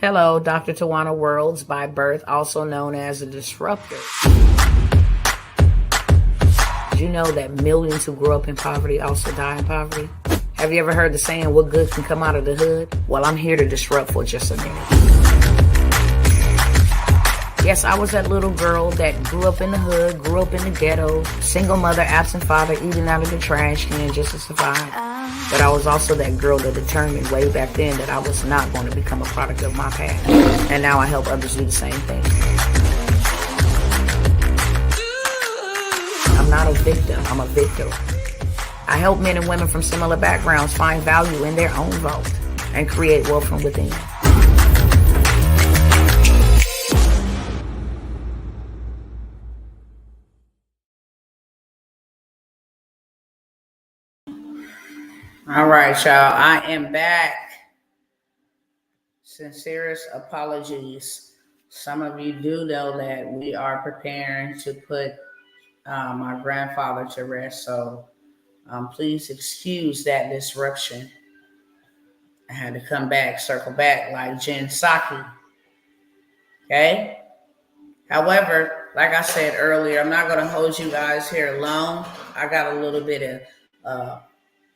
Hello, Dr. Tawana Worlds by birth, also known as a disruptor. Did you know that millions who grew up in poverty also die in poverty? Have you ever heard the saying, what good can come out of the hood? Well, I'm here to disrupt for just a minute. Yes, I was that little girl that grew up in the hood, grew up in the ghetto, single mother, absent father, eating out of the trash can just to survive. But I was also that girl that determined way back then that I was not going to become a product of my past. And now I help others do the same thing. I'm not a victim, I'm a victor. I help men and women from similar backgrounds find value in their own vault and create wealth from within. All right, y'all, I am back. Sincerest apologies. Some of you do know that we are preparing to put my grandfather to rest, so please excuse that disruption. I had to come back, circle back like Jen Psaki. Okay? However, like I said earlier, I'm not going to hold you guys here alone. I got a little bit of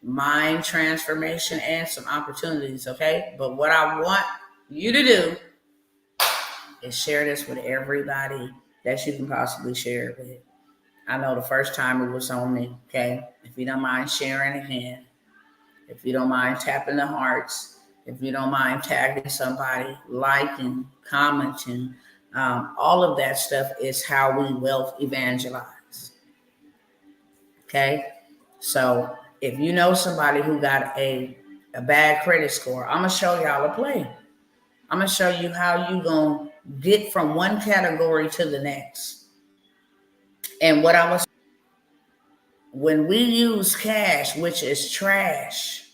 mind transformation and some opportunities, okay? But what I want you to do is share this with everybody that you can possibly share it with. I know the first time it was on me, okay? If you don't mind sharing again, if you don't mind tapping the hearts, if you don't mind tagging somebody, liking, commenting, all of that stuff is how we wealth evangelize, okay? So if you know somebody who got a bad credit score, I'm going to show y'all a play. I'm going to show you how you going to get from one category to the next. And when we use cash, which is trash,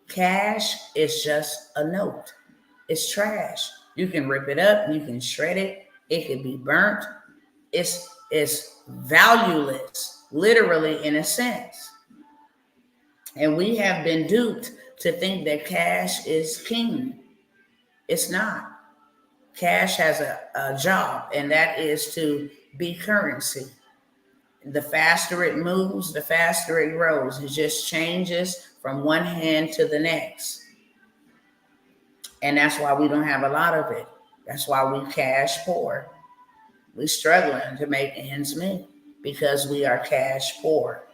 cash is just a note. It's trash. You can rip it up. You can shred it. It can be burnt. It's valueless, literally, in a sense. And we have been duped to think that cash is king. It's not. Cash has a job, and that is to be currency. The faster it moves, the faster it grows. It just changes from one hand to the next. And that's why we don't have a lot of it. That's why we cash poor. We're struggling to make ends meet because we are cash poor.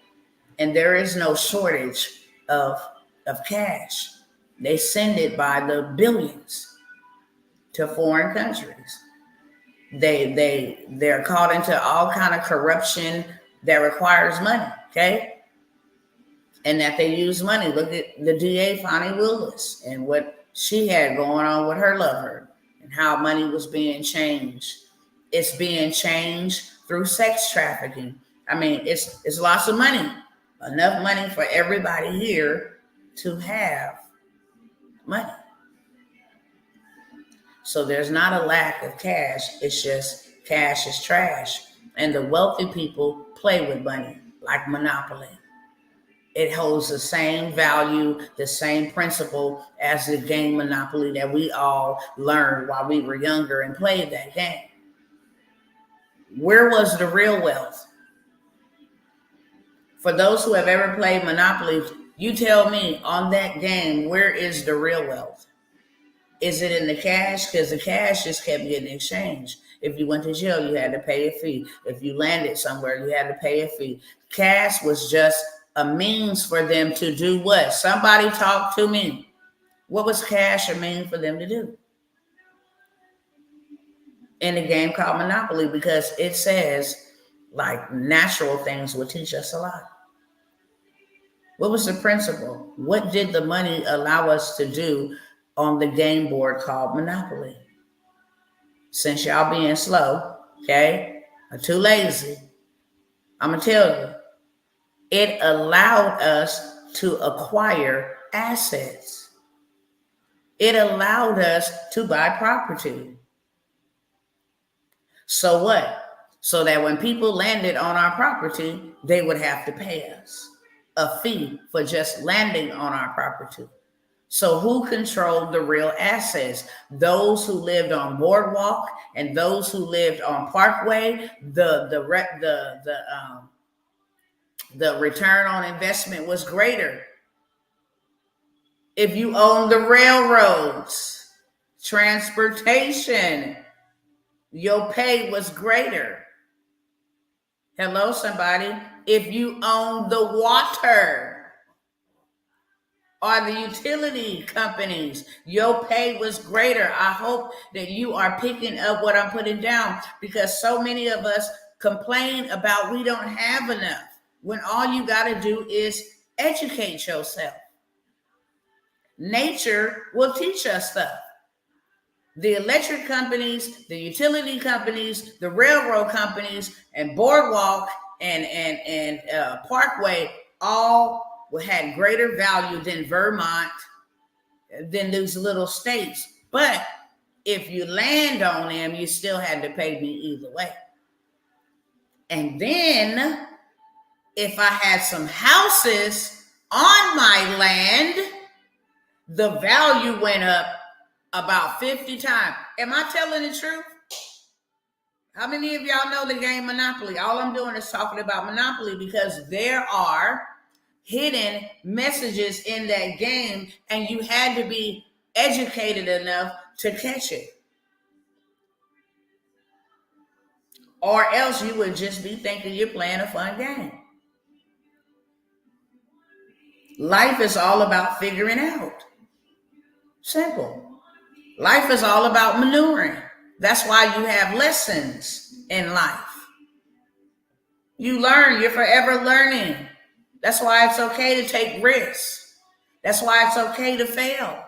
And there is no shortage of cash. They send it by the billions to foreign countries. They're caught into all kind of corruption that requires money, okay? And that they use money. Look at the DA, Fonnie Willis, and what she had going on with her lover and how money was being changed. It's being changed through sex trafficking. I mean, it's lots of money. Enough money for everybody here to have money. So there's not a lack of cash. It's just cash is trash. And the wealthy people play with money like Monopoly. It holds the same value, the same principle as the game Monopoly that we all learned while we were younger and played that game. Where was the real wealth? For those who have ever played Monopoly, you tell me on that game, where is the real wealth? Is it in the cash? Because the cash just kept getting exchanged. If you went to jail, you had to pay a fee. If you landed somewhere, you had to pay a fee. Cash was just a means for them to do what? Somebody talk to me. What was cash a mean for them to do? In a game called Monopoly, because it says like natural things will teach us a lot. What was the principle? What did the money allow us to do on the game board called Monopoly? Since y'all being slow, okay, or too lazy, I'm going to tell you, it allowed us to acquire assets. It allowed us to buy property. So what? So that when people landed on our property, they would have to pay us a fee for just landing on our property. So who controlled the real assets? Those who lived on Boardwalk and those who lived on Parkway. The return on investment was greater. If you own the railroads, transportation, your pay was greater. Hello, somebody. If you own the water or the utility companies, your pay was greater. I hope that you are picking up what I'm putting down, because so many of us complain about we don't have enough, when all you got to do is educate yourself. Nature will teach us stuff. The electric companies, the utility companies, the railroad companies, and Boardwalk and Parkway all had greater value than Vermont, than those little states. But if you land on them, you still had to pay me either way. And then if I had some houses on my land, the value went up about 50 times. Am I telling the truth? How many of y'all know the game Monopoly? All I'm doing is talking about Monopoly, because there are hidden messages in that game, and you had to be educated enough to catch it. Or else you would just be thinking you're playing a fun game. Life is all about figuring out. Simple. Life is all about maneuvering. That's why you have lessons in life. You learn, you're forever learning. That's why it's okay to take risks. That's why it's okay to fail.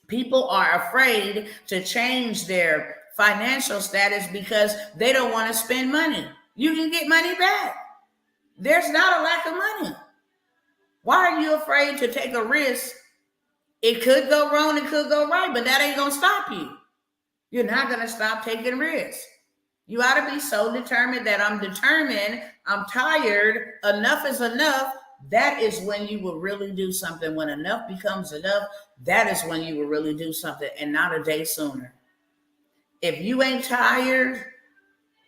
People are afraid to change their financial status because they don't want to spend money. You can get money back. There's not a lack of money. Why are you afraid to take a risk? It could go wrong, it could go right, but that ain't going to stop you. You're not going to stop taking risks. You ought to be so determined that I'm determined, I'm tired, enough is enough. That is when you will really do something. When enough becomes enough, that is when you will really do something, and not a day sooner. If you ain't tired,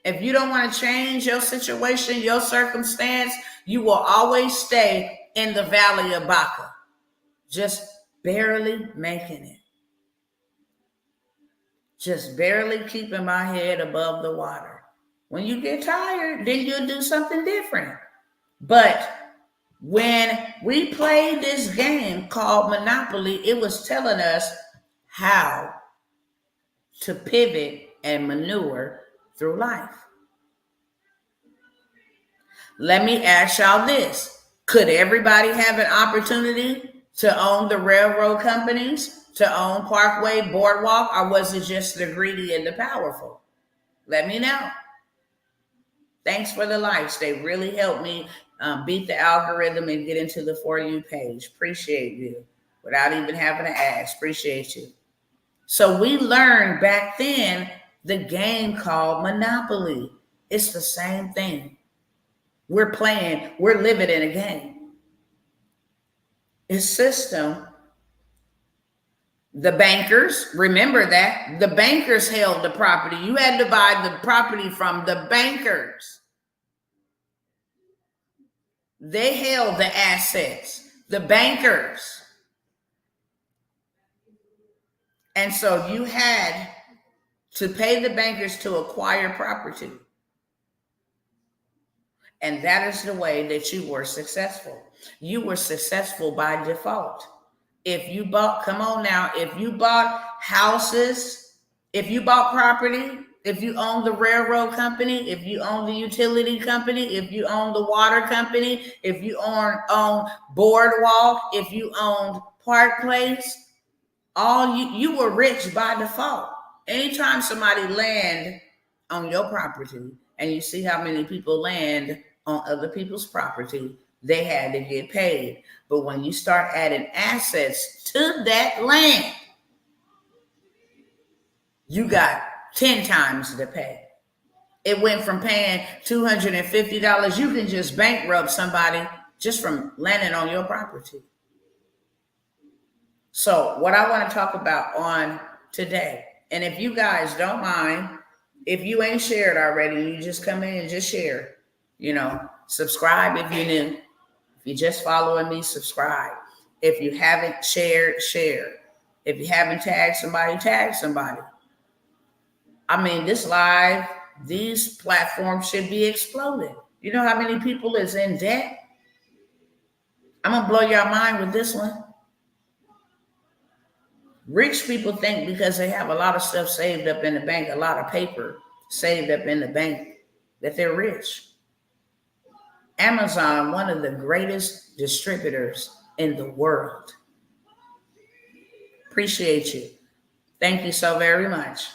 if you don't want to change your situation, your circumstance, you will always stay in the valley of Baca, just barely making it. Just barely keeping my head above the water. When you get tired, then you'll do something different. But when we played this game called Monopoly, it was telling us how to pivot and maneuver through life. Let me ask y'all this. Could everybody have an opportunity to own the railroad companies, to own Parkway, Boardwalk, or was it just the greedy and the powerful? Let me know. Thanks for the likes. They really helped me beat the algorithm and get into the For You page. Appreciate you. Without even having to ask. Appreciate you. So we learned back then the game called Monopoly. It's the same thing. We're playing, we're living in a game. It's system. The bankers, remember that. The bankers held the property. You had to buy the property from the bankers. They held the assets, the bankers. And so you had to pay the bankers to acquire property. And that is the way that you were successful. You were successful by default. If you bought, come on now, if you bought houses, if you bought property, if you own the railroad company, if you own the utility company, if you own the water company, if you own Boardwalk, if you owned Park Place, you were rich by default. Anytime somebody land on your property, and you see how many people land on other people's property, they had to get paid. But when you start adding assets to that land, you got 10 times the pay. It went from paying $250. You can just bankrupt somebody just from landing on your property. So what I want to talk about on today, and if you guys don't mind, if you ain't shared already, you just come in and just share, subscribe if you're new. If you're just following me, subscribe. If you haven't shared, share. If you haven't tagged somebody, tag somebody. I mean, these platforms should be exploding. You know how many people is in debt? I'm going to blow your mind with this one. Rich people think because they have a lot of stuff saved up in the bank, a lot of paper saved up in the bank, that they're rich. Amazon, one of the greatest distributors in the world. Appreciate you. Thank you so very much.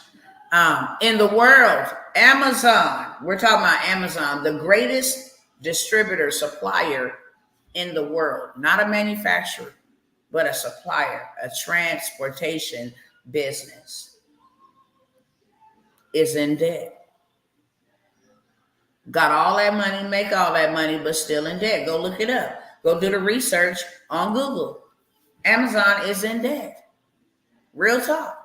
In the world, Amazon, we're talking about Amazon, the greatest distributor, supplier in the world, not a manufacturer, but a supplier, a transportation business, is in debt. Got all that money, make all that money, but still in debt. Go look it up. Go do the research on Google. Amazon is in debt. Real talk.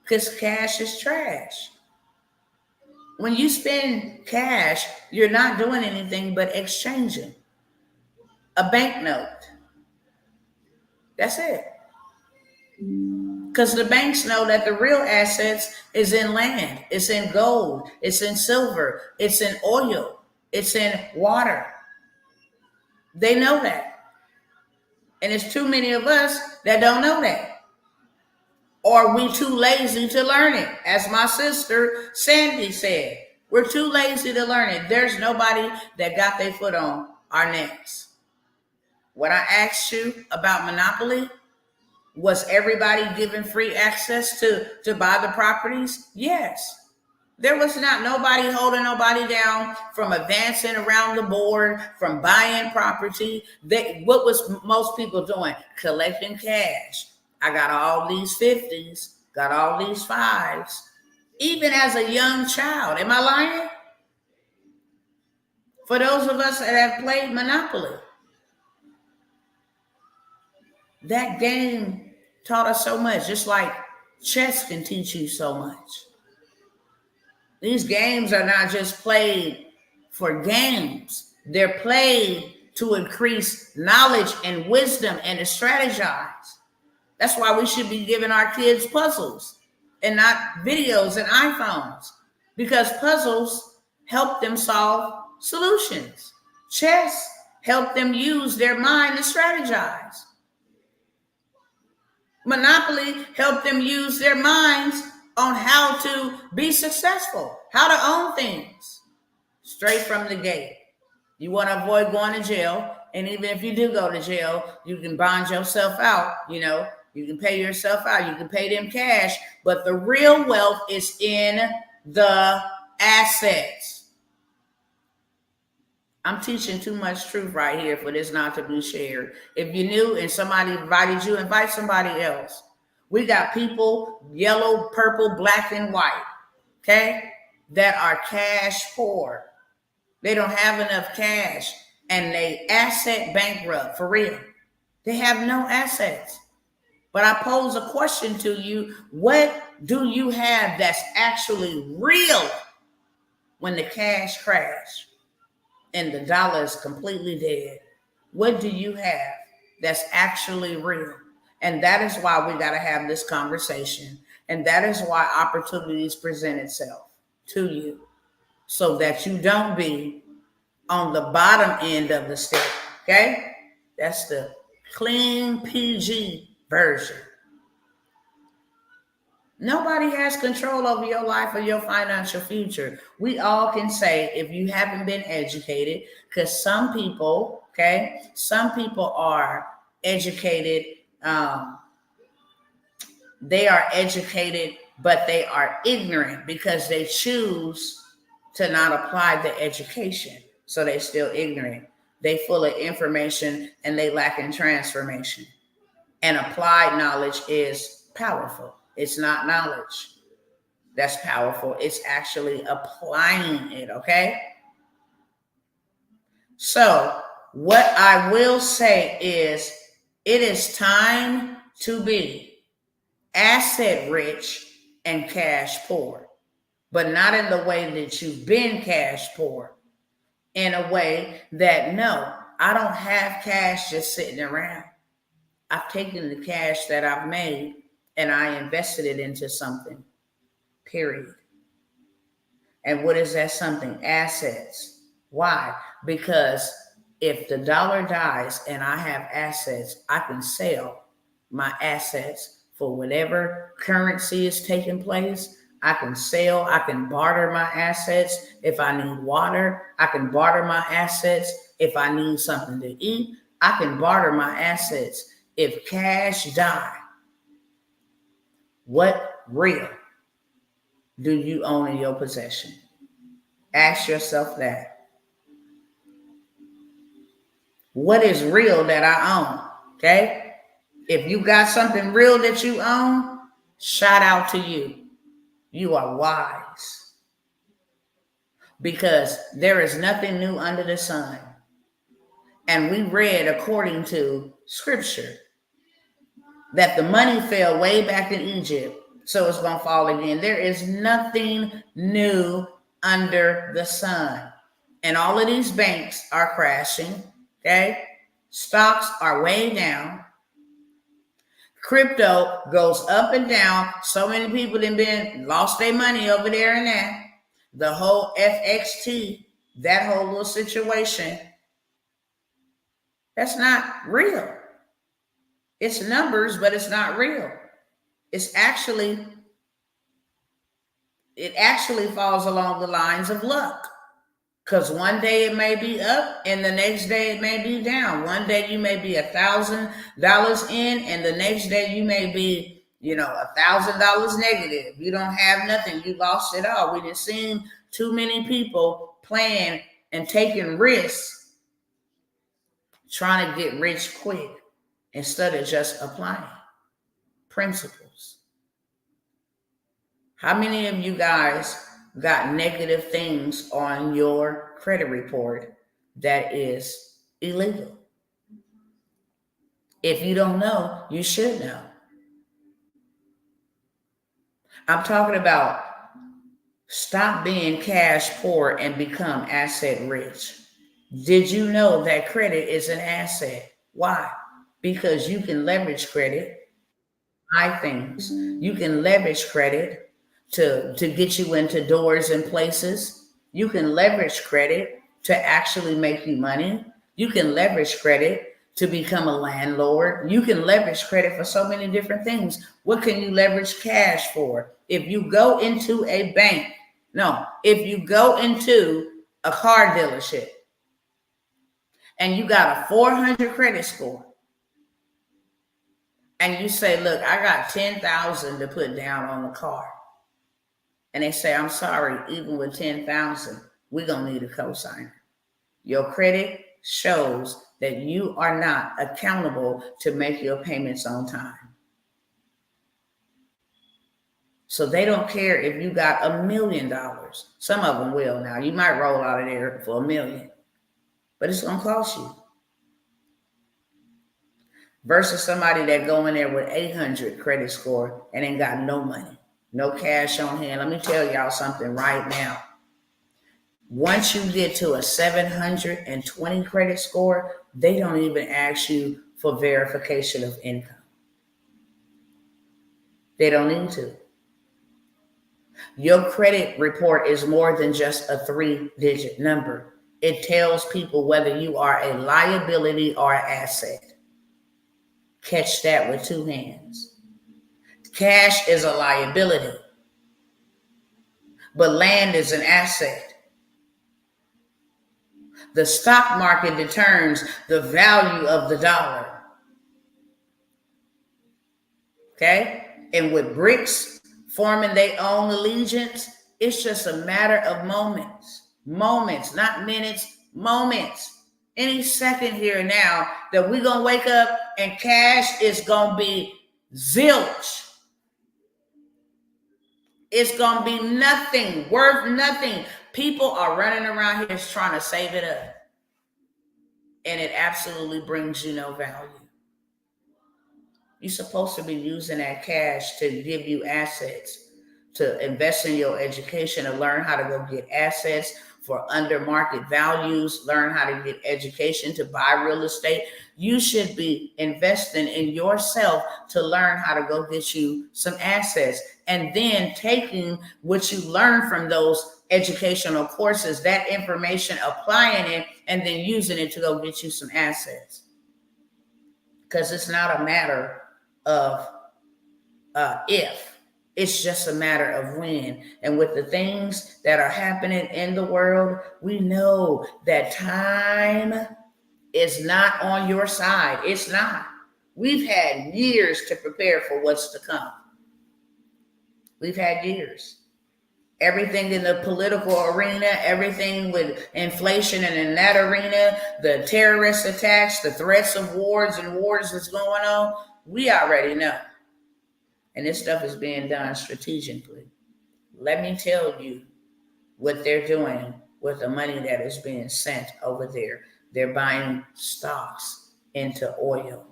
Because cash is trash. When you spend cash, you're not doing anything but exchanging a banknote. That's it. Because the banks know that the real assets is in land, it's in gold, it's in silver, it's in oil, it's in water. They know that. And it's too many of us that don't know that. Or we too lazy to learn it. As my sister Sandy said, we're too lazy to learn it. There's nobody that got their foot on our necks. When I asked you about Monopoly, was everybody given free access to buy the properties? Yes. There was not nobody holding nobody down from advancing around the board, from buying property. What was most people doing? Collecting cash. I got all these 50s, got all these 5s. Even as a young child. Am I lying? For those of us that have played Monopoly, that game taught us so much, just like chess can teach you so much. These games are not just played for games. They're played to increase knowledge and wisdom and to strategize. That's why we should be giving our kids puzzles and not videos and iPhones, because puzzles help them solve solutions. Chess help them use their mind to strategize. Monopoly helped them use their minds on how to be successful, how to own things straight from the gate. You want to avoid going to jail. And even if you do go to jail, you can bond yourself out. You can pay yourself out. You can pay them cash. But the real wealth is in the assets. I'm teaching too much truth right here for this not to be shared. If you're new and somebody invited you, invite somebody else. We got people, yellow, purple, black, and white, okay, that are cash poor. They don't have enough cash, and they asset bankrupt, for real. They have no assets. But I pose a question to you. What do you have that's actually real when the cash crashed and the dollar is completely dead? What do you have that's actually real? And that is why we got to have this conversation. And that is why opportunities present itself to you, so that you don't be on the bottom end of the stick. Okay? That's the clean PG version. Nobody has control over your life or your financial future. We all can say, if you haven't been educated, because some people are educated. They are educated, but they are ignorant because they choose to not apply the education. So they're still ignorant. They full of information and they lack in transformation. And applied knowledge is powerful. It's not knowledge that's powerful. It's actually applying it, okay? So what I will say is, It is time to be asset rich and cash poor, but not in the way that you've been cash poor, in a way that, no, I don't have cash just sitting around. I've taken the cash that I've made and I invested it into something, period. And what is that something? Assets. Why? Because if the dollar dies and I have assets, I can sell my assets for whatever currency is taking place. I can sell, I can barter my assets. If I need water, I can barter my assets. If I need something to eat, I can barter my assets. If cash die, what real do you own in your possession? Ask yourself that. What is real that I own? Okay? If you got something real that you own, shout out to you. You are wise. Because there is nothing new under the sun. And we read according to scripture that the money fell way back in Egypt, so it's going to fall again. There is nothing new under the sun. And all of these banks are crashing, okay? Stocks are way down. Crypto goes up and down. So many people lost their money over there and that. The whole FXT, that whole little situation, that's not real. It's numbers, but it's not real. It actually falls along the lines of luck. Because one day it may be up and the next day it may be down. One day you may be $1,000 in and the next day you may be, $1,000 negative. You don't have nothing. You lost it all. We just seen too many people playing and taking risks, trying to get rich quick instead of just applying principles. How many of you guys got negative things on your credit report that is illegal? If you don't know, you should know. I'm talking about stop being cash poor and become asset rich. Did you know that credit is an asset? Why? Because you can leverage credit, buy things. You can leverage credit to get you into doors and places. You can leverage credit to actually make you money. You can leverage credit to become a landlord. You can leverage credit for so many different things. What can you leverage cash for? If you go into a bank, if you go into a car dealership and you got a 400 credit score and you say, look, I got 10,000 to put down on the car. And they say, I'm sorry, even with 10,000, we're going to need a cosigner. Your credit shows that you are not accountable to make your payments on time. So they don't care if you got $1 million. Some of them will now. You might roll out of there for $1 million, but it's going to cost you. Versus somebody that go in there with 800 credit score and ain't got no money, no cash on hand. Let me tell y'all something right now. Once you get to a 720 credit score, they don't even ask you for verification of income. They don't need to. Your credit report is more than just a 3-digit number. It tells people whether you are a liability or an asset. Catch that with 2 hands. Cash is a liability, but land is an asset. The stock market determines the value of the dollar. Okay? And with BRICS forming their own allegiance, it's just a matter of moments. Moments, not minutes, moments. Any second here and now that we're going to wake up and cash is going to be zilch. It's going to be nothing, worth nothing. People are running around here just trying to save it up. And it absolutely brings you no value. You're supposed to be using that cash to give you assets, to invest in your education, to learn how to go get assets for under market values, learn how to get education to buy real estate. You should be investing in yourself to learn how to go get you some assets, and then taking what you learn from those educational courses, that information, applying it, and then using it to go get you some assets. Because it's not a matter of if, it's just a matter of when. And with the things that are happening in the world, we know that time is not on your side. It's not. We've had years to prepare for what's to come. We've had years. Everything in the political arena, everything with inflation, and in that arena, the terrorist attacks, the threats of wars that's going on, we already know. And this stuff is being done strategically. Let me tell you what they're doing with the money that is being sent over there. They're buying stocks into oil.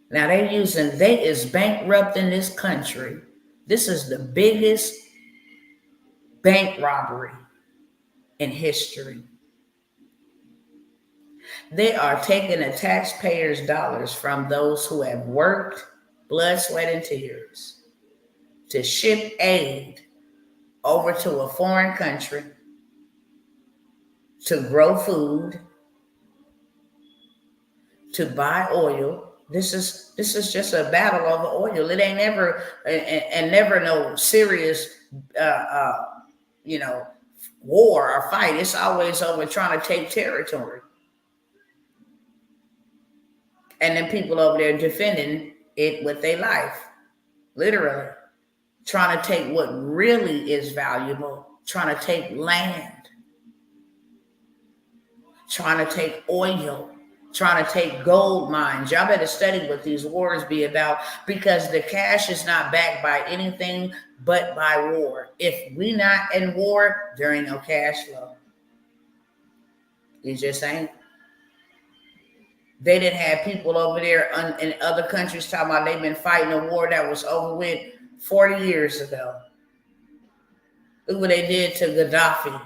Now they is bankrupting this country. This is the biggest bank robbery in history. They are taking the taxpayers' dollars from those who have worked, blood, sweat, and tears to ship aid over to a foreign country to grow food, to buy oil. This is just a battle over oil. It ain't never and never no serious war or fight. It's always over trying to take territory. And then people over there defending it with their life, literally trying to take what really is valuable, trying to take land, trying to take oil, trying to take gold mines. Y'all better study what these wars be about, because the cash is not backed by anything but by war. If we not in war, there ain't no cash flow. You just ain't. They didn't have people over there in other countries talking about they've been fighting a war that was over with 40 years ago. Look what they did to Gaddafi.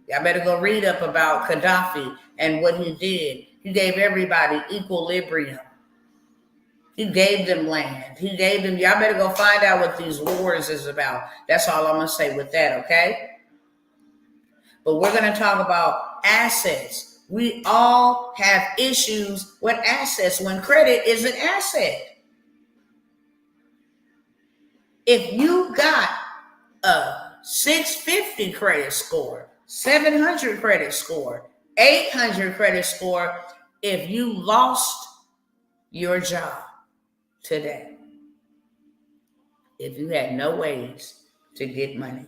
Y'all better go read up about Gaddafi and what he did. He gave everybody equilibrium. He gave them land. He gave them, y'all better go find out what these wars is about. That's all I'm going to say with that, okay? But we're going to talk about assets. We all have issues with assets when credit is an asset. If you got a 650 credit score, 700 credit score, 800 credit score, if you lost your job today, if you had no ways to get money,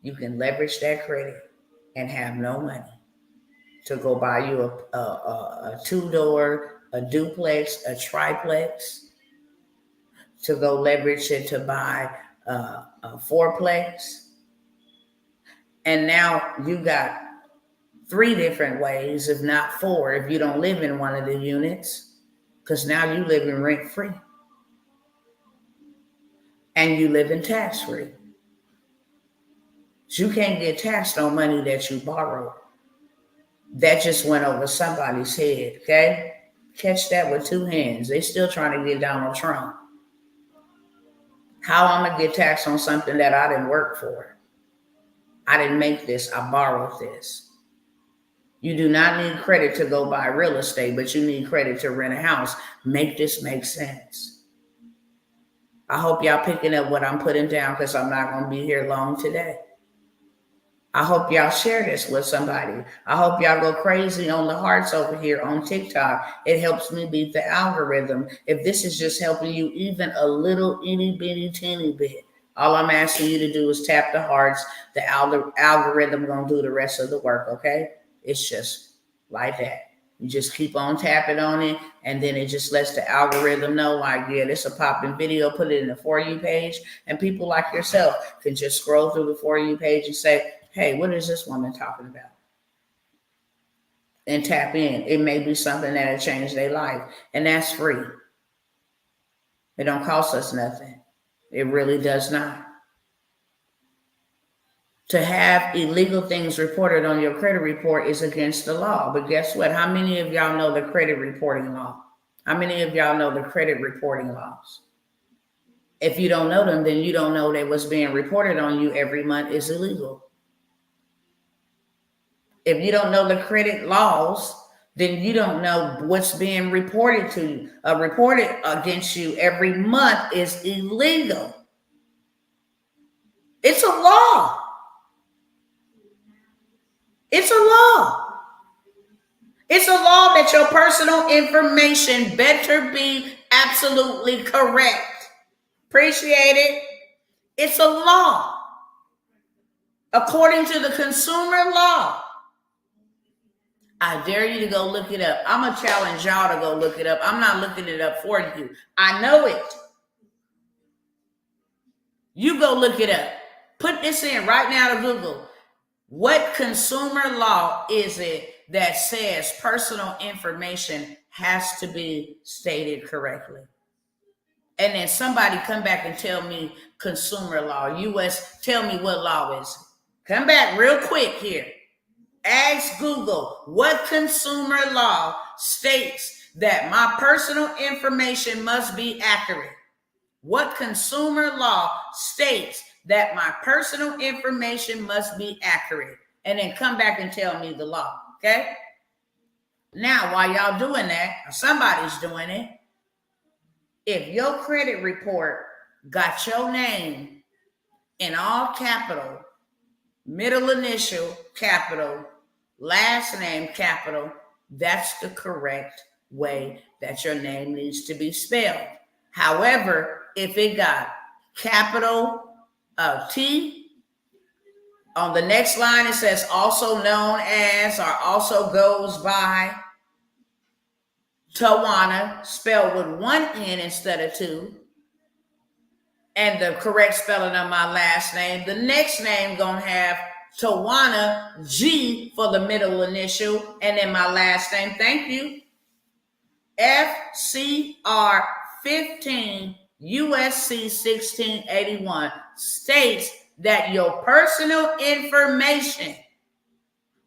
you can leverage that credit and have no money to go buy you a two-door, a duplex, a triplex, to go leverage it to buy a fourplex. And now you got 3 different ways, if not 4, if you don't live in one of the units, because now you live in rent-free. And you live in tax-free. You can't get taxed on money that you borrowed. That just went over somebody's head, okay? Catch that with 2 hands. They still trying to get Donald Trump. How I'm going to get taxed on something that I didn't work for? I didn't make this. I borrowed this. You do not need credit to go buy real estate, but you need credit to rent a house. Make this make sense. I hope y'all picking up what I'm putting down, because I'm not going to be here long today. I hope y'all share this with somebody. I hope y'all go crazy on the hearts over here on TikTok. It helps me beat the algorithm. If this is just helping you even a little itty bitty teeny bit, all I'm asking you to do is tap the hearts. The algorithm gonna do the rest of the work, okay? It's just like that. You just keep on tapping on it, and then it just lets the algorithm know, like, yeah, this is a popping video, put it in the For You page, and people like yourself can just scroll through the For You page and say, hey, what is this woman talking about? and tap in. It may be something that'll change their life, and that's free. It don't cost us nothing. It really does not. To have illegal things reported on your credit report is against the law. But guess what? How many of y'all know the credit reporting law? How many of y'all know the credit reporting laws? If you don't know them, then you don't know that what's being reported on you every month is illegal. If you don't know the credit laws, then you don't know what's being reported to you. Reported against you every month is illegal. It's a law. It's a law. It's a law that your personal information better be absolutely correct. Appreciate it. It's a law. According to the consumer law. I dare you to go look it up. I'm going to challenge y'all to go look it up. I'm not looking it up for you. I know it. You go look it up. Put this in right now to Google. What consumer law is it that says personal information has to be stated correctly? And then somebody come back and tell me consumer law, US, tell me what law is it? Come back real quick here. Ask Google, what consumer law states that my personal information must be accurate? What consumer law states that my personal information must be accurate? And then come back and tell me the law, okay? Now, while y'all doing that, or somebody's doing it, if your credit report got your name in all capital, middle initial capital, last name capital, that's the correct way that your name needs to be spelled. However, if it got capital T, on the next line it says also known as or also goes by Tawana, spelled with one N instead of two, and the correct spelling of my last name, the next name gonna have Tawana G for the middle initial, and then my last name, thank you, FCR 15 USC 1681 states that your personal information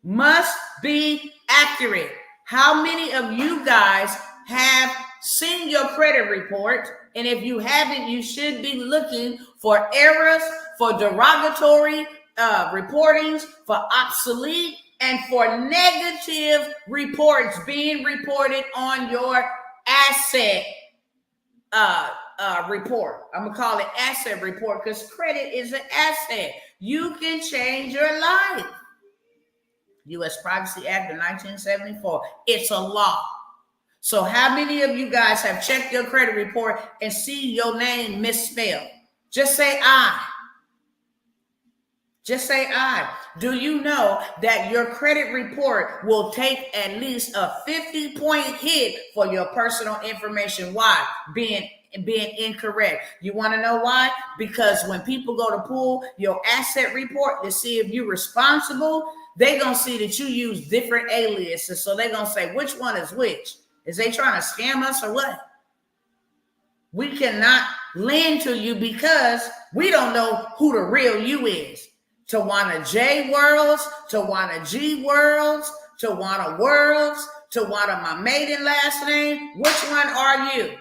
must be accurate. How many of you guys have seen your credit report? And if you haven't, you should be looking for errors, for derogatory reportings, for obsolete, and for negative reports being reported on your asset report. I'm gonna call it asset report because credit is an asset. You can change your life. U.S. Privacy Act of 1974. It's a law. So how many of you guys have checked your credit report and see your name misspelled? Just say I. Just say I. Do you know that your credit report will take at least a 50-point hit for your personal information? Why? Being incorrect. You want to know why? Because when people go to pull your asset report to see if you're responsible, they're going to see that you use different aliases. So they're going to say, which one is which? Is they trying to scam us or what? We cannot lend to you because we don't know who the real you is. Tawana J Worlds, Tawana G Worlds, Tawana Worlds, Tawana my maiden last name. Which one are you?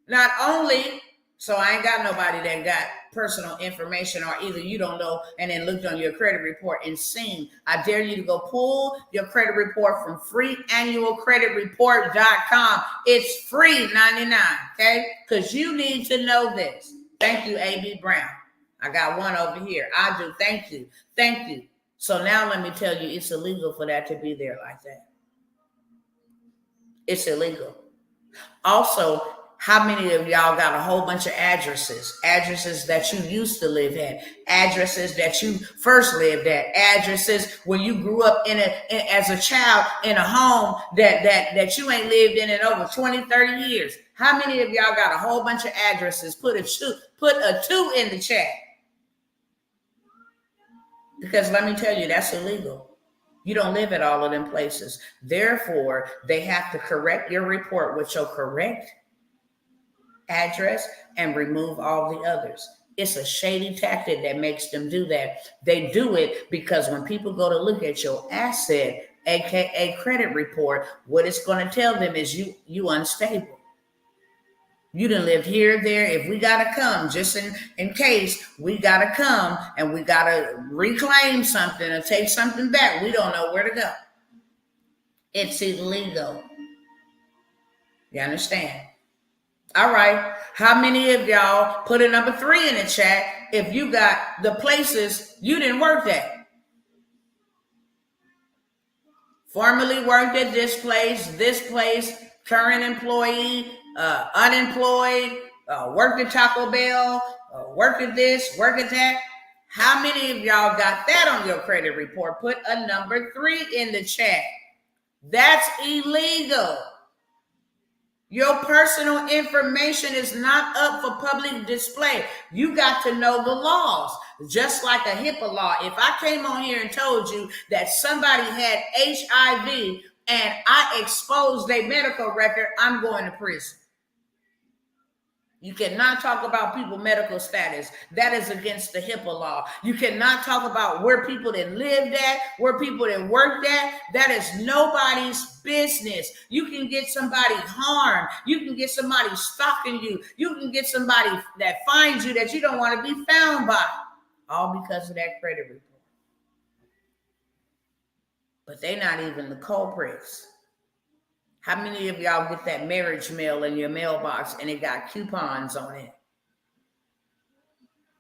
Not only, so I ain't got nobody that got personal information, or either you don't know and then looked on your credit report and seen. I dare you to go pull your credit report from freeannualcreditreport.com. It's free 99, okay? Because you need to know this. Thank you, A.B. Brown. I got one over here. I do. Thank you. Thank you. So now let me tell you, it's illegal for that to be there like that. It's illegal. Also, how many of y'all got a whole bunch of addresses that you used to live at, addresses that you first lived at, addresses when you grew up as a child in a home that you ain't lived in over 20, 30 years? How many of y'all got a whole bunch of addresses? Put a two in the chat. Because let me tell you, that's illegal. You don't live at all of them places. Therefore, they have to correct your report with your correct address and remove all the others. It's a shady tactic that makes them do that. They do it because when people go to look at your asset, aka credit report, what it's going to tell them is you unstable. You done lived here, there. If we gotta come, just in case, we gotta come and we gotta reclaim something or take something back. We don't know where to go. It's illegal. You understand? All right. How many of y'all put a number 3 in the chat if you got the places you didn't work at? Formerly worked at this place, current employee, unemployed, worked at Taco Bell, worked at this, worked at that. How many of y'all got that on your credit report? Put a number 3 in the chat. That's illegal. Your personal information is not up for public display. You got to know the laws, just like a HIPAA law. If I came on here and told you that somebody had HIV and I exposed their medical record, I'm going to prison. You cannot talk about people's medical status. That is against the HIPAA law. You cannot talk about where people that lived at, where people that worked at. That is nobody's business. You can get somebody harmed. You can get somebody stalking you. You can get somebody that finds you that you don't want to be found by. All because of that credit report. But they're not even the culprits. How many of y'all get that marriage mail in your mailbox and it got coupons on it?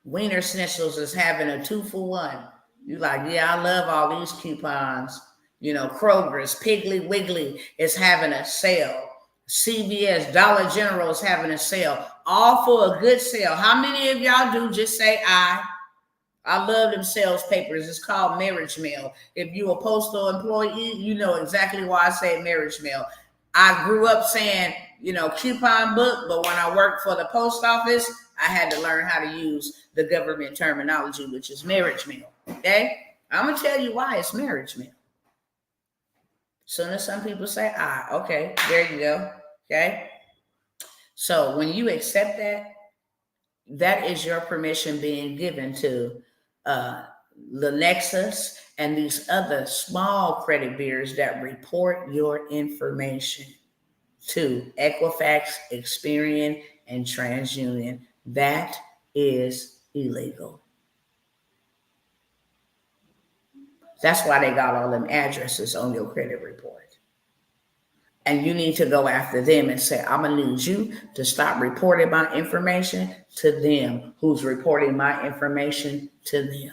Wiener Schnitzels is having a 2-for-1. You like, yeah, I love all these coupons. You know, Kroger's, Piggly Wiggly is having a sale. CVS, Dollar General is having a sale. All for a good sale. How many of y'all do just say I love them sales papers. It's called marriage mail. If you're a postal employee, you know exactly why I say marriage mail. I grew up saying, coupon book, but when I worked for the post office, I had to learn how to use the government terminology, which is marriage mail. Okay? I'm going to tell you why it's marriage mail. Soon as some people say, okay, there you go. Okay? So when you accept that, that is your permission being given to the Nexus and these other small credit bureaus that report your information to Equifax, Experian, and TransUnion. That is illegal. That's why they got all them addresses on your credit report. And you need to go after them and say, I'm going to need you to stop reporting my information to them. Who's reporting my information to them?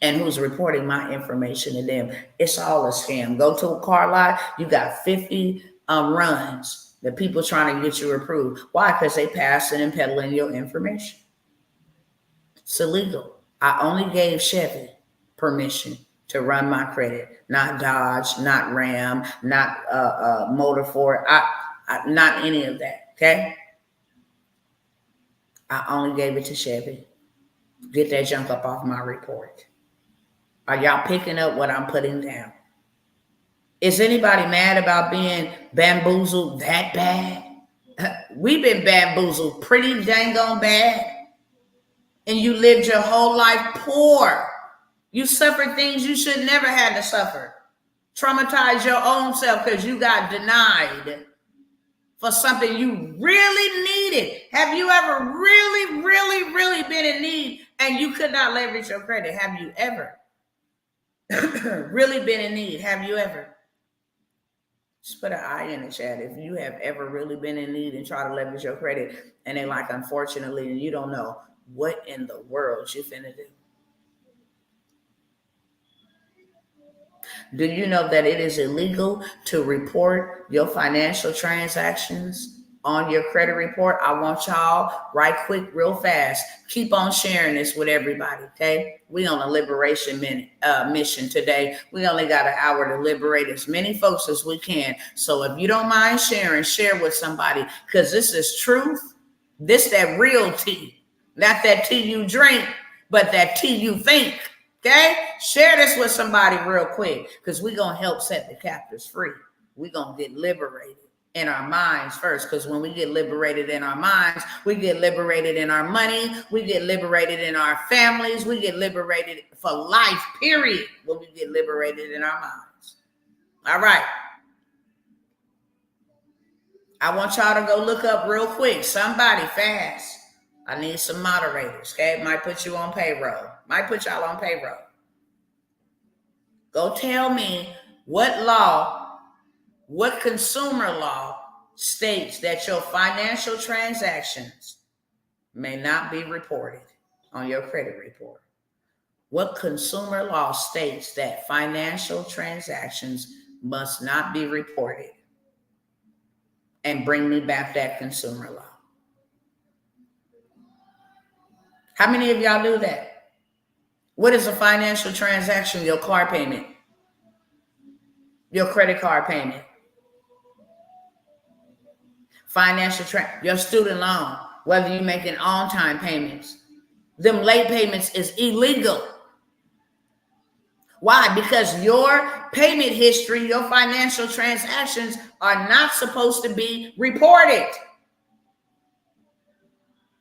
And who's reporting my information to them? It's all a scam. Go to a car lot, you got 50 runs that people trying to get you approved. Why? Because they passing and peddling your information. It's illegal. I only gave Chevy permission to run my credit, not Dodge, not Ram, not Motorford, not any of that, okay? I only gave it to Chevy. Get that junk up off my report. Are y'all picking up what I'm putting down? Is anybody mad about being bamboozled that bad? We've been bamboozled pretty dang on bad. And you lived your whole life poor. You suffered things you should never have to suffer. Traumatized your own self because you got denied for something you really needed. Have you ever really, really, really been in need and you could not leverage your credit? Have you ever really been in need? Have you ever? Just put an I in the chat if you have ever really been in need and try to leverage your credit and they like, unfortunately, and you don't know what in the world you finna do. Do you know that it is illegal to report your financial transactions on your credit report? I want y'all right quick, real fast. Keep on sharing this with everybody, okay? We on a liberation mission today. We only got an hour to liberate as many folks as we can. So if you don't mind sharing, share with somebody because this is truth. This that real tea. Not that tea you drink, but that tea you think. Okay? Share this with somebody real quick because we're going to help set the captives free. We're going to get liberated in our minds first, because when we get liberated in our minds, we get liberated in our money, we get liberated in our families, we get liberated for life, period, when we get liberated in our minds. All right. I want y'all to go look up real quick. Somebody fast. I need some moderators, okay? Might put you on payroll. Might put y'all on payroll. Go tell me what law, what consumer law states that your financial transactions may not be reported on your credit report. What consumer law states that financial transactions must not be reported? And bring me back that consumer law. How many of y'all do that? What is a financial transaction? Your car payment, your credit card payment, your student loan, whether you're making on-time payments. Them late payments is illegal. Why? Because your payment history, your financial transactions are not supposed to be reported.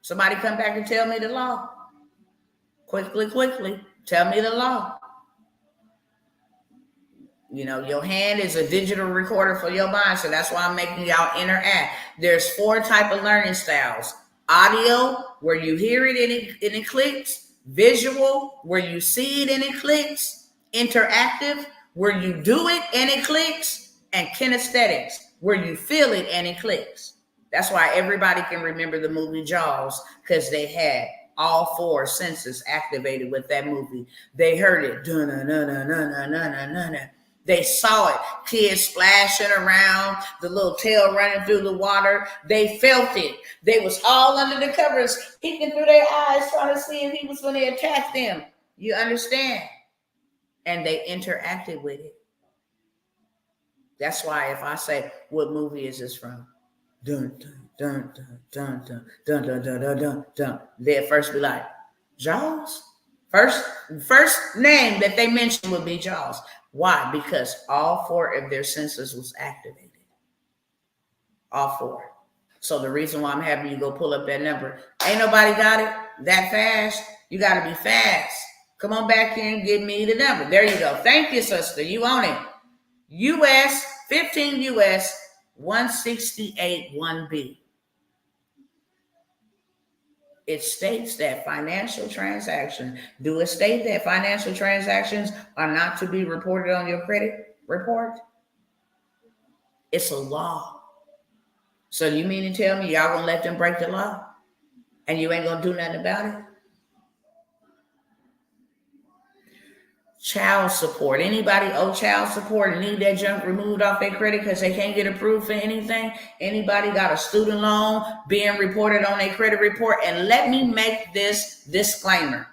Somebody come back and tell me the law. Quickly. Tell me the law. You know, your hand is a digital recorder for your mind, so that's why I'm making y'all interact. There's 4 types of learning styles. Audio, where you hear it and it clicks. Visual, where you see it and it clicks. Interactive, where you do it and it clicks. And kinesthetics, where you feel it and it clicks. That's why everybody can remember the movie Jaws, because they had all 4 senses activated with that movie. They heard it. They saw it, kids splashing around, the little tail running through the water. They felt it. They was all under the covers, peeking through their eyes, trying to see if he was going to attack them. You understand? And they interacted with it. That's why if I say, what movie is this from? Dun, dun, dun, dun, dun, dun, dun, dun, dun, dun, dun. They'd first be like, Jaws? First name that they mentioned would be Jaws. Why? Because all 4 of their senses was activated. All 4. So the reason why I'm having you go pull up that number, ain't nobody got it that fast. You got to be fast. Come on back here and give me the number. There you go. Thank you, sister. You own it. US 15 US 168 1B. It states that financial transactions, do it state that financial transactions are not to be reported on your credit report? It's a law. So you mean to tell me y'all gonna let them break the law and you ain't gonna do nothing about it? Child support. Anybody owe child support and need that junk removed off their credit because they can't get approved for anything? Anybody got a student loan being reported on their credit report? And let me make this disclaimer.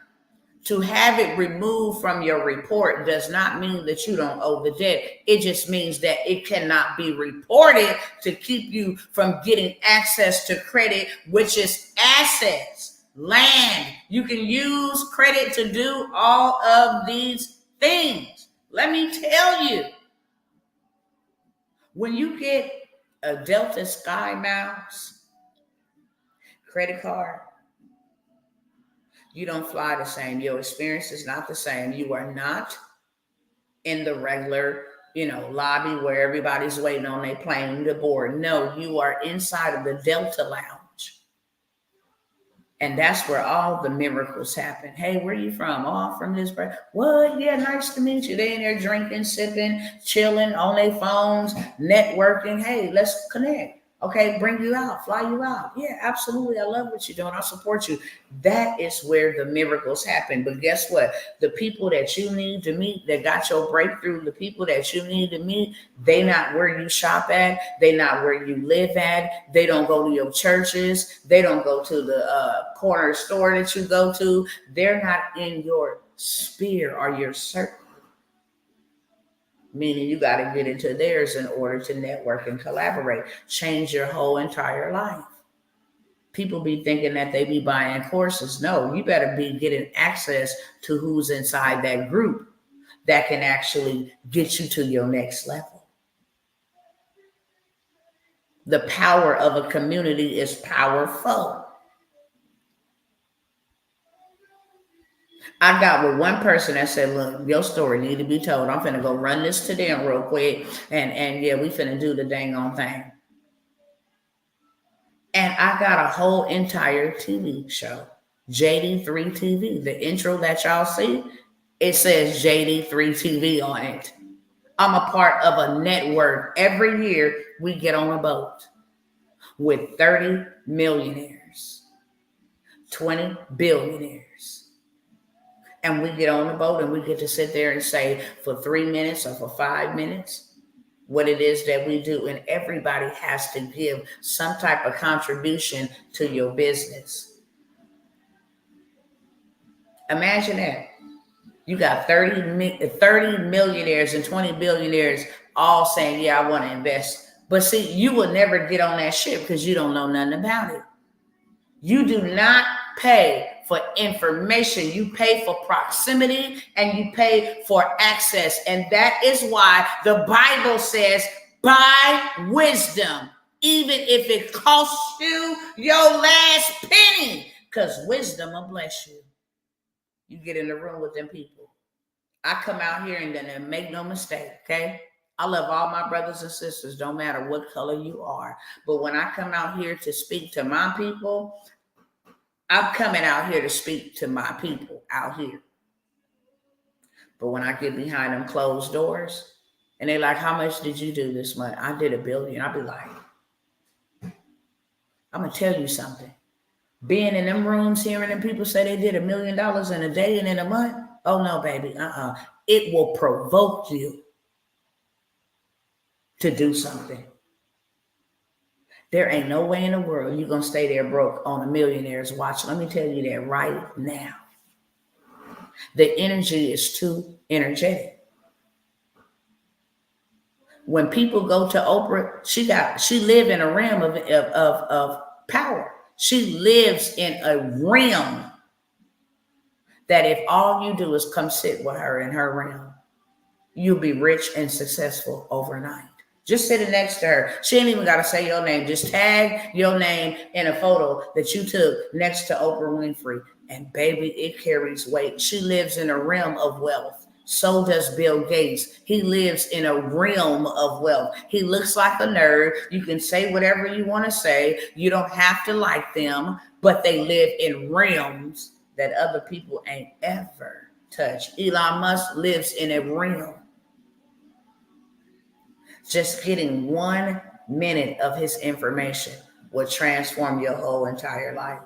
To have it removed from your report does not mean that you don't owe the debt. It just means that it cannot be reported to keep you from getting access to credit, which is assets, land. You can use credit to do all of these things. Let me tell you, when you get a Delta Sky Miles credit card, you don't fly the same. Your experience is not the same. You are not in the regular, lobby where everybody's waiting on their plane to board. No, you are inside of the Delta Lounge. And that's where all the miracles happen. Hey, where are you from? Oh, I'm from this place. What? Yeah, nice to meet you. They in there drinking, sipping, chilling on their phones, networking. Hey, let's connect. Okay, bring you out, fly you out. Yeah, absolutely. I love what you're doing. I support you. That is where the miracles happen. But guess what? The people that you need to meet that got your breakthrough, the people that you need to meet, they not where you shop at. They not where you live at. They don't go to your churches. They don't go to the corner store that you go to. They're not in your sphere or your circle. Meaning you got to get into theirs in order to network and collaborate, change your whole entire life. People be thinking that they be buying courses. No, you better be getting access to who's inside that group that can actually get you to your next level. The power of a community is powerful. I got with one person that said, look, your story need to be told. I'm finna go run this to them real quick. And yeah, we finna do the dang on thing. And I got a whole entire TV show, JD3 TV. The intro that y'all see, it says JD3 TV on it. I'm a part of a network. Every year we get on a boat with 30 millionaires, 20 billionaires. And we get on the boat and we get to sit there and say for 3 minutes or for 5 minutes what it is that we do. And everybody has to give some type of contribution to your business. Imagine that. You got 30 millionaires and 20 billionaires all saying, yeah, I want to invest. But see, you will never get on that ship because you don't know nothing about it. You do not pay for information. You pay for proximity and you pay for access. And that is why the Bible says, buy wisdom, even if it costs you your last penny, because wisdom will bless you. You get in the room with them people. I come out here and then make no mistake, okay? I love all my brothers and sisters, don't matter what color you are. But when I come out here to speak to my people, I'm coming out here to speak to my people out here. But when I get behind them closed doors and they're like, how much did you do this month? I did $1 billion. I'll be like, I'm going to tell you something. Being in them rooms, hearing them people say they did $1 million in a day and in a month. Oh no, baby. It will provoke you to do something. There ain't no way in the world you're going to stay there broke on a millionaire's watch. Let me tell you that right now. The energy is too energetic. When people go to Oprah, she live in a realm of power. She lives in a realm that if all you do is come sit with her in her realm, you'll be rich and successful overnight. Just sitting next to her. She ain't even got to say your name. Just tag your name in a photo that you took next to Oprah Winfrey. And baby, it carries weight. She lives in a realm of wealth. So does Bill Gates. He lives in a realm of wealth. He looks like a nerd. You can say whatever you want to say. You don't have to like them, but they live in realms that other people ain't ever touched. Elon Musk lives in a realm. Just getting 1 minute of his information will transform your whole entire life.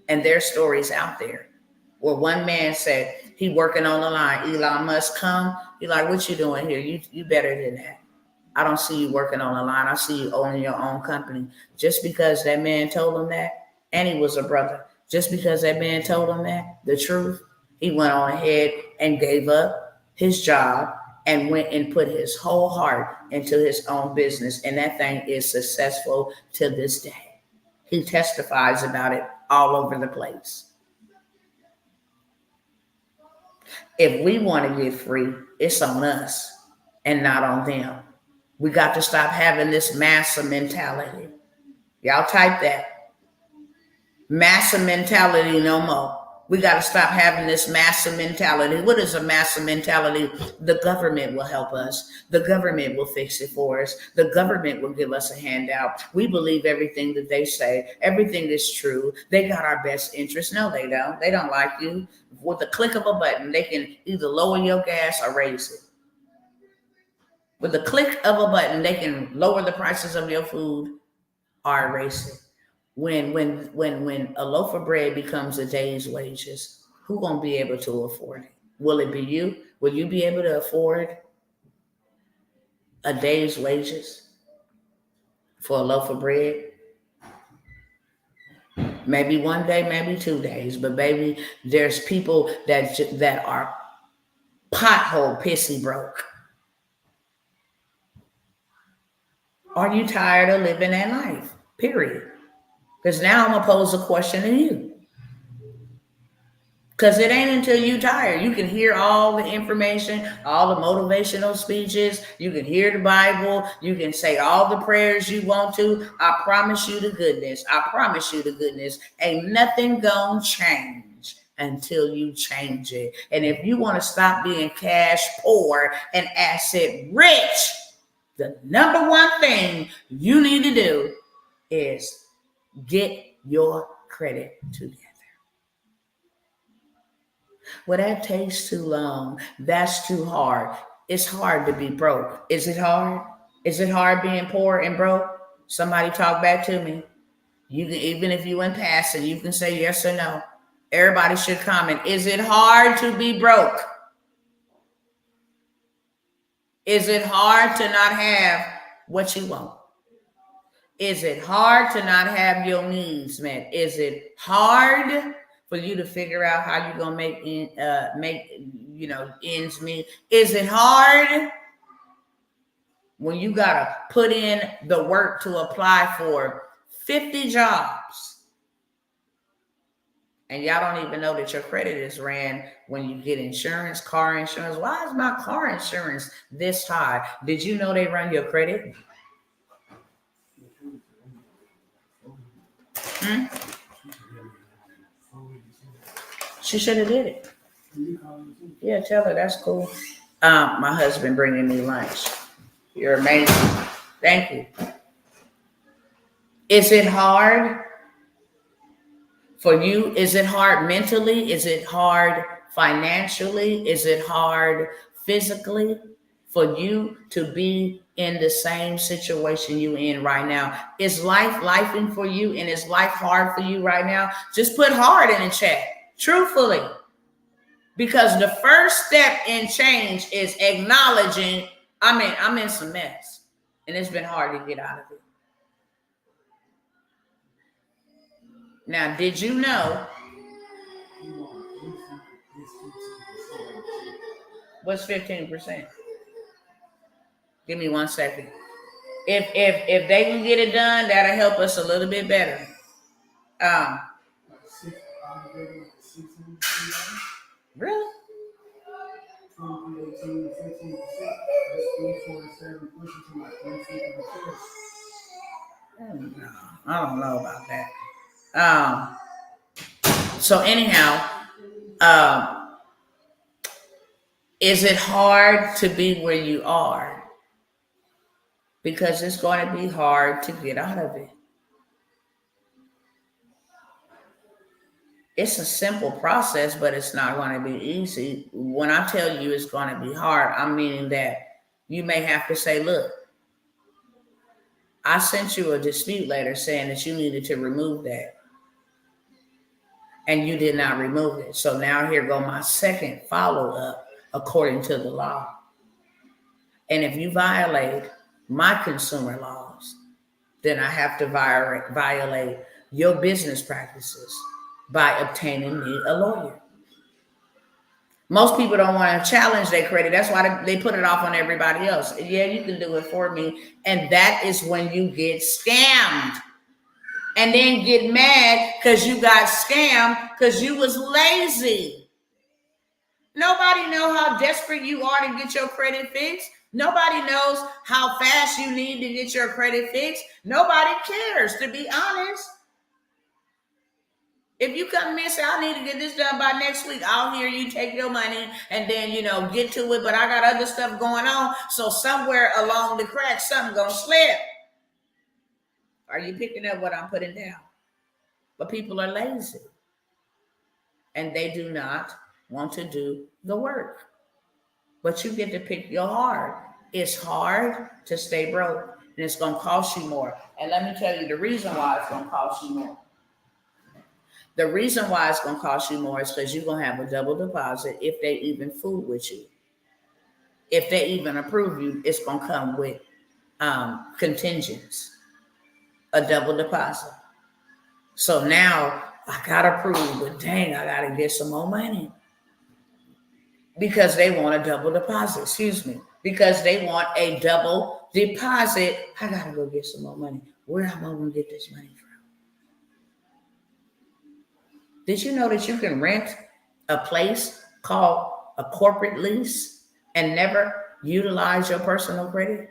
And there's stories out there where one man said, he working on the line, Elon Musk come. He like, what you doing here? You better than that. I don't see you working on the line. I see you owning your own company. Just because that man told him that, and he was a brother, just because that man told him that, the truth, he went on ahead and gave up his job and went and put his whole heart into his own business. And that thing is successful to this day. He testifies about it all over the place. If we want to get free, it's on us and not on them. We got to stop having this massa mentality. Y'all type that. Massa mentality no more. We got to stop having this massa mentality. What is a massa mentality? The government will help us. The government will fix it for us. The government will give us a handout. We believe everything that they say. Everything is true. They got our best interest. No, they don't. They don't like you. With the click of a button, they can either lower your gas or raise it. With the click of a button, they can lower the prices of your food or erase it. When a loaf of bread becomes a day's wages, who gonna be able to afford it? Will it be you? Will you be able to afford a day's wages for a loaf of bread? Maybe one day, maybe 2 days, but baby, there's people that are pothole pissy broke. Are you tired of living that life? Period. Because now I'm going to pose a question to you. Because it ain't until you tired. You can hear all the information, all the motivational speeches. You can hear the Bible. You can say all the prayers you want to. I promise you the goodness. I promise you the goodness. Ain't nothing gonna change until you change it. And if you want to stop being cash poor and asset rich, the number one thing you need to do is get your credit together. Well, that takes too long. That's too hard. It's hard to be broke. Is it hard? Is it hard being poor and broke? Somebody talk back to me. You can, even if you went past it, you can say yes or no. Everybody should comment. Is it hard to be broke? Is it hard to not have what you want? Is it hard to not have your needs met? Is it hard for you to figure out how you're gonna make ends meet? Is it hard when you gotta put in the work to apply for 50 jobs and y'all don't even know that your credit is ran when you get insurance, car insurance? Why is my car insurance this high? Did you know they run your credit? She should have did it. Yeah, tell her that's cool. My husband bringing me lunch. You're amazing. Thank you. Is it hard for you? Is it hard mentally? Is it hard financially? Is it hard physically for you to be in the same situation you in right now? Is life for you, and is life hard for you right now? Just put hard in the chat, truthfully. Because the first step in change is acknowledging, I'm in some mess, and it's been hard to get out of it. Now, did you know? What's 15%? Give me 1 second. If they can get it done, that'll help us a little bit better. Really? 18, 15%. That's 347 pushing to my 350%. I don't know about that. So anyhow, is it hard to be where you are? Because it's going to be hard to get out of it. It's a simple process, but it's not going to be easy. When I tell you it's going to be hard, I'm meaning that you may have to say, look, I sent you a dispute letter saying that you needed to remove that, and you did not remove it. So now here go my second follow-up according to the law. And if you violate my consumer laws, then I have to violate your business practices by obtaining me a lawyer. Most people don't want to challenge their credit. That's why they put it off on everybody else. Yeah, you can do it for me. And that is when you get scammed. And then get mad because you got scammed because you was lazy. Nobody knows how desperate you are to get your credit fixed. Nobody knows how fast you need to get your credit fixed. Nobody cares, to be honest. If you come and say, I need to get this done by next week, I'll hear you, take your money and then, get to it. But I got other stuff going on. So somewhere along the cracks, something going to slip. Are you picking up what I'm putting down? But people are lazy. And they do not want to do the work. But you get to pick your hard. It's hard to stay broke. And it's going to cost you more. And let me tell you the reason why it's going to cost you more. The reason why it's going to cost you more is because you're going to have a double deposit if they even fool with you. If they even approve you, it's going to come with contingents, a double deposit. So now I got approved, but dang, I got to get some more money. Because they want a double deposit, because they want a double deposit. I got to go get some more money. Where am I going to get this money from? Did you know that you can rent a place called a corporate lease and never utilize your personal credit?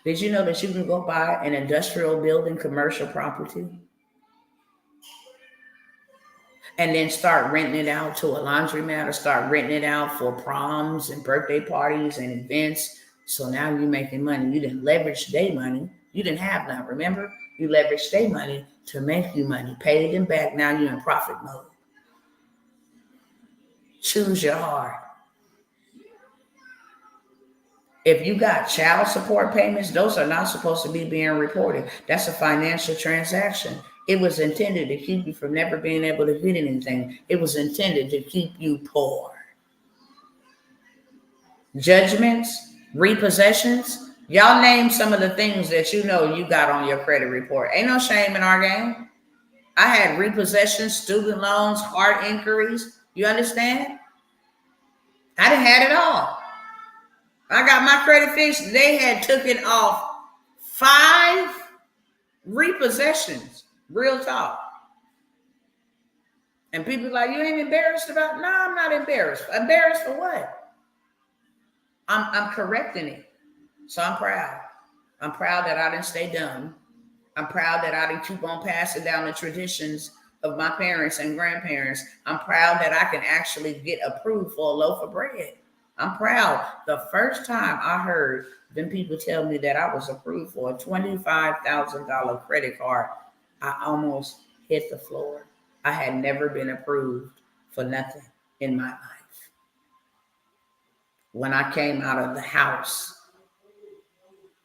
Did you know that you can go buy an industrial building, commercial property, and then start renting it out to a laundromat or start renting it out for proms and birthday parties and events? So now you're making money. You didn't leverage their money. You didn't have none. Remember, you leveraged their money to make you money. Paid them back. Now you're in profit mode. Choose your heart. If you got child support payments, those are not supposed to be being reported. That's a financial transaction. It was intended to keep you from never being able to get anything. It was intended to keep you poor. Judgments, repossessions. Y'all name some of the things that you know you got on your credit report. Ain't no shame in our game. I had repossessions, student loans, heart inquiries. You understand? I done had it all. I got my credit fixed. They had took it off 5 repossessions. Real talk. And people like, you ain't embarrassed about? No, I'm not embarrassed. Embarrassed for what? I'm correcting it. So I'm proud. I'm proud that I didn't stay dumb. I'm proud that I didn't keep on passing down the traditions of my parents and grandparents. I'm proud that I can actually get approved for a loaf of bread. I'm proud. The first time I heard them people tell me that I was approved for a $25,000 credit card, I almost hit the floor. I had never been approved for nothing in my life. When I came out of the house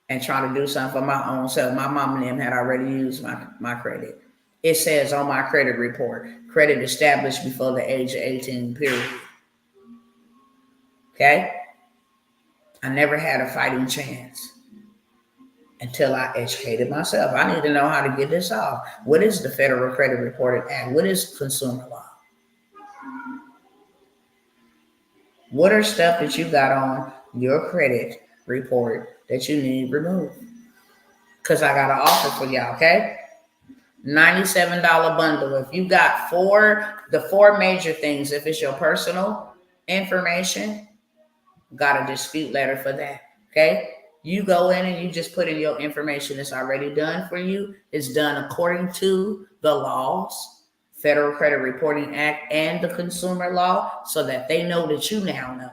and tried to do something for my own self, my mom and them had already used my credit. It says on my credit report, credit established before the age of 18, period. Okay? I never had a fighting chance until I educated myself. I need to know how to get this off. What is the Federal Credit Reporting Act? What is consumer law? What are stuff that you got on your credit report that you need removed? Because I got an offer for y'all, okay? $97 bundle. If you got the four major things, if it's your personal information, got a dispute letter for that, okay? You go in and you just put in your information. It's already done for you. It's done according to the laws, Federal Credit Reporting Act and the consumer law, so that they know that you now know.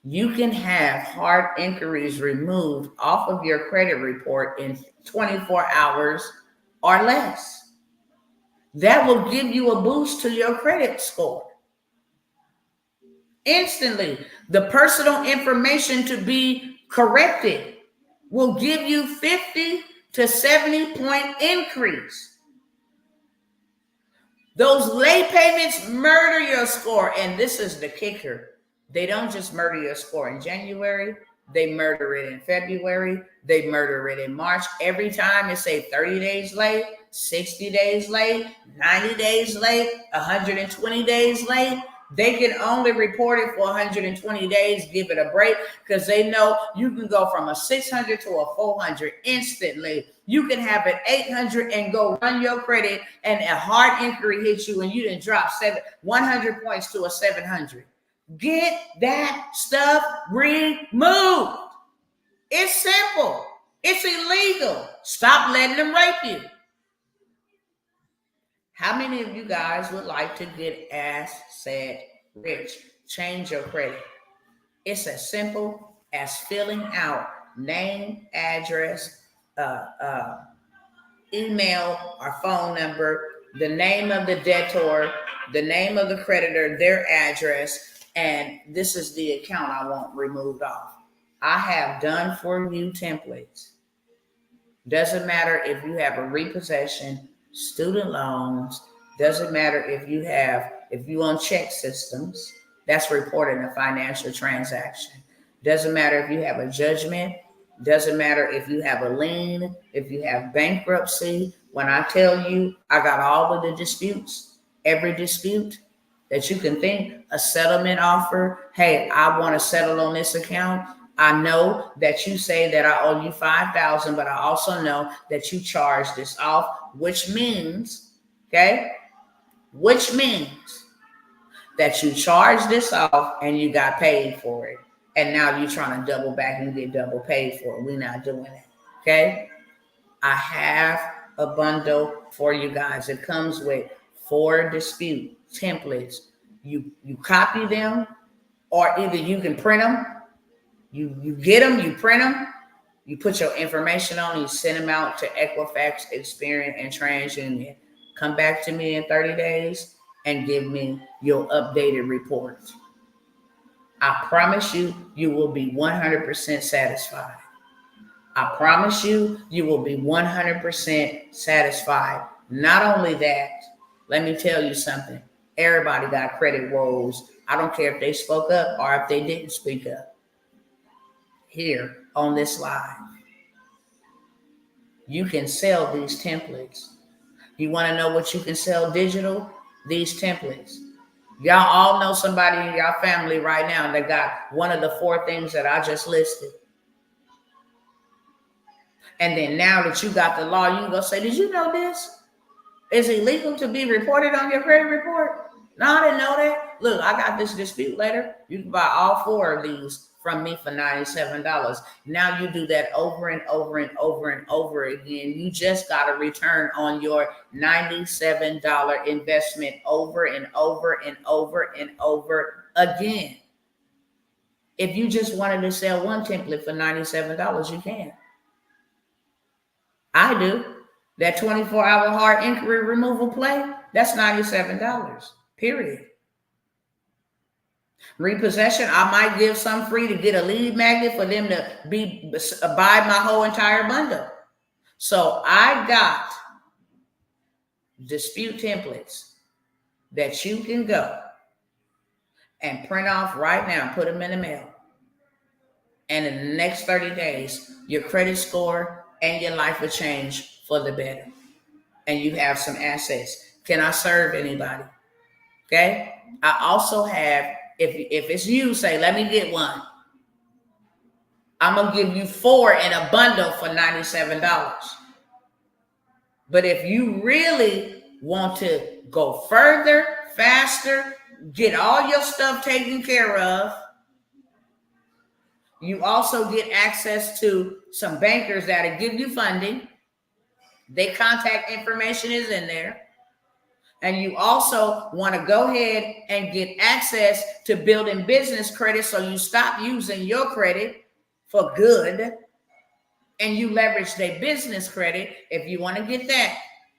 You can have hard inquiries removed off of your credit report in 24 hours or less. That will give you a boost to your credit score. Instantly, the personal information to be corrected will give you 50 to 70 point increase. Those late payments murder your score. And this is the kicker. They don't just murder your score in January. They murder it in February. They murder it in March. Every time it say 30 days late, 60 days late, 90 days late, 120 days late. They can only report it for 120 days, give it a break, because they know you can go from a 600 to a 400 instantly. You can have an 800 and go run your credit, and a hard inquiry hits you, and you didn't drop 100 points to a 700. Get that stuff removed. It's simple. It's illegal. Stop letting them rape you. How many of you guys would like to get asset rich? Change your credit. It's as simple as filling out name, address, email or phone number, the name of the debtor, the name of the creditor, their address, and this is the account I want removed off. I have done for you templates. Doesn't matter if you have a repossession, student loans, doesn't matter if you on check systems, that's reporting a financial transaction. Doesn't matter if you have a judgment, doesn't matter if you have a lien, if you have bankruptcy. When I tell you I got all of the disputes, every dispute that you can think, a settlement offer, hey, I want to settle on this account. I know that you say that I owe you $5,000, but I also know that you charged this off, which means, okay, which means that you charged this off and you got paid for it. And now you're trying to double back and get double paid for it. We're not doing that, okay? I have a bundle for you guys. It comes with 4 dispute templates. You copy them, or either you can print them. You get them, you print them, you put your information on, you send them out to Equifax, Experian, and TransUnion. Come back to me in 30 days and give me your updated report. I promise you, you will be 100% satisfied. I promise you, you will be 100% satisfied. Not only that, let me tell you something. Everybody got credit woes. I don't care if they spoke up or if they didn't speak up. Here on this live, you can sell these templates. You want to know what you can sell digital? These templates. Y'all all know somebody in your family right now that got one of the 4 things that I just listed. And then now that you got the law, you can go say, did you know this? Is it illegal to be reported on your credit report? No, I didn't know that. Look, I got this dispute later. You can buy all 4 of these from me for $97. Now you do that over and over and over and over again. You just got a return on your $97 investment over and over and over and over again. If you just wanted to sell one template for $97, you can. I do. That 24-hour hard inquiry removal play, that's $97, period. Repossession, I might give some free to get a lead magnet for them to buy my whole entire bundle. So I got dispute templates that you can go and print off right now, put them in the mail. And in the next 30 days, your credit score and your life will change for the better. And you have some assets. Can I serve anybody? Okay. I also have, if it's you, say, let me get one. I'm going to give you 4 in a bundle for $97. But if you really want to go further, faster, get all your stuff taken care of, you also get access to some bankers that'll give you funding. Their contact information is in there. And you also want to go ahead and get access to building business credit so you stop using your credit for good and you leverage their business credit if you want to get that,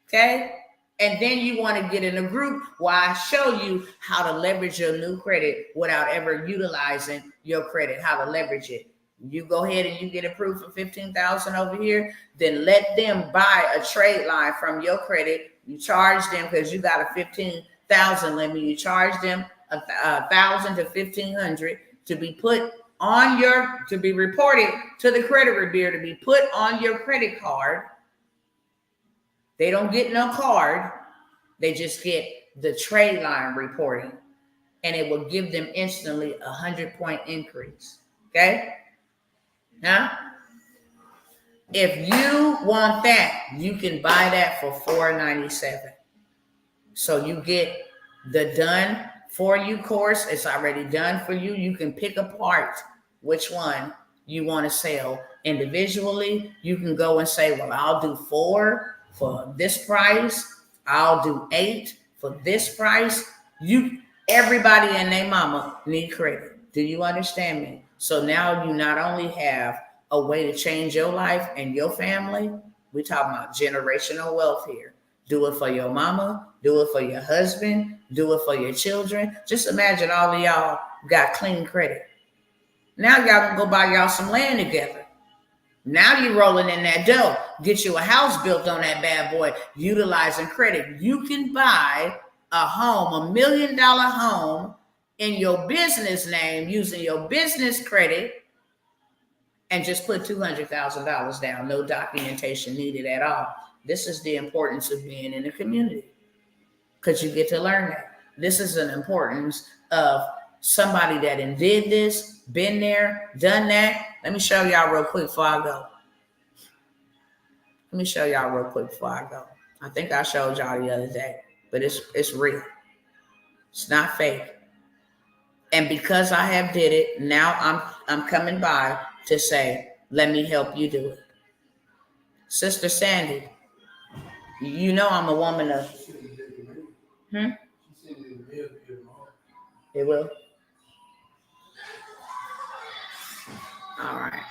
okay? And then you want to get in a group where I show you how to leverage your new credit without ever utilizing your credit, how to leverage it. You go ahead and you get approved for $15,000 over here, then let them buy a trade line from your credit. You charge them because you got a $15,000 limit. You charge them $1,000 to $1,500 to be put on to be reported to the credit bureau, to be put on your credit card. They don't get no card. They just get the trade line reporting, and it will give them instantly a 100-point increase. Okay. Now, if you want that, you can buy that for $497. So you get the done for you course. It's already done for you. You can pick apart which one you want to sell individually. You can go and say, well, I'll do 4 for this price. I'll do 8 for this price. Everybody and their mama need credit. Do you understand me? So now you not only have a way to change your life and your family, we're talking about generational wealth here. Do it for your mama, do it for your husband, do it for your children. Just imagine all of y'all got clean credit. Now y'all can go buy y'all some land together. Now you're rolling in that dough. Get you a house built on that bad boy, utilizing credit. You can buy a home, $1 million home in your business name using your business credit and just put $200,000 down. No documentation needed at all. This is the importance of being in the community because you get to learn that. This is an importance of somebody that did this, been there, done that. Let me show y'all real quick before I go. Let me show y'all real quick before I go. I think I showed y'all the other day, but it's real. It's not fake. And because I have did it, now I'm coming by to say, let me help you do it. Sister Sandy, you know I'm a woman of... It will? All right.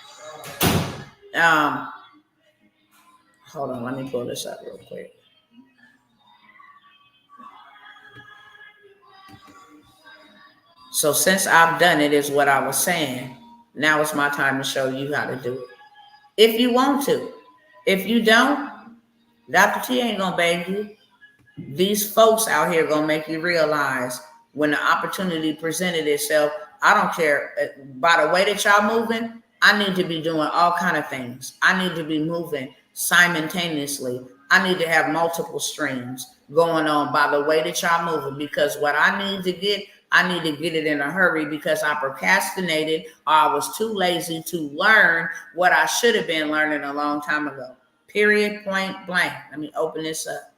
Hold on, let me pull this up real quick. So since I've done it, is what I was saying. Now it's my time to show you how to do it. If you want to. If you don't, Dr. T ain't gonna beg you. These folks out here gonna make you realize when the opportunity presented itself, I don't care. By the way that y'all moving, I need to be doing all kind of things. I need to be moving simultaneously. I need to have multiple streams going on by the way that y'all moving, because what I need to get it in a hurry because I procrastinated or I was too lazy to learn what I should have been learning a long time ago. Period, point blank. Let me open this up.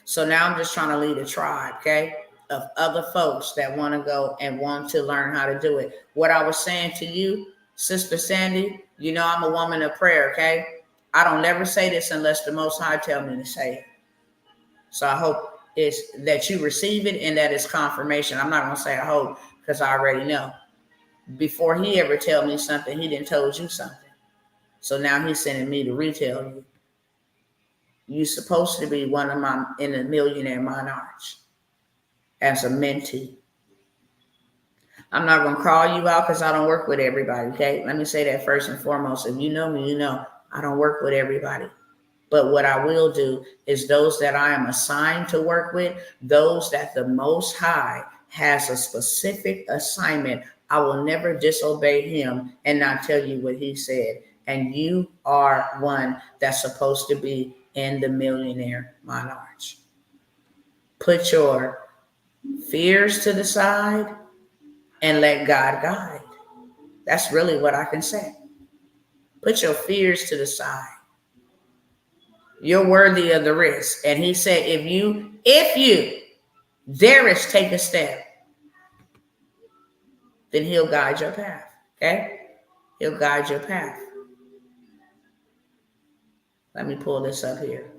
So now I'm just trying to lead a tribe, okay, of other folks that want to go and want to learn how to do it. What I was saying to you, Sister Sandy, you know I'm a woman of prayer, okay? I don't never say this unless the Most High tell me to say it. So I hope it's that you receive it and that it's confirmation. I'm not going to say I hope because I already know. Before he ever tell me something, he didn't told you something. So now he's sending me to retell you. You're supposed to be one of my in the millionaire monarchs as a mentee. I'm not going to call you out because I don't work with everybody, okay? Let me say that first and foremost. If you know me, you know I don't work with everybody. But what I will do is those that I am assigned to work with, those that the Most High has a specific assignment, I will never disobey him and not tell you what he said. And you are one that's supposed to be in the millionaire monarch. Put your fears to the side and let God guide. That's really what I can say. Put your fears to the side. You're worthy of the risk. And he said, if you dare is take a step, then he'll guide your path. Okay? He'll guide your path. Let me pull this up here.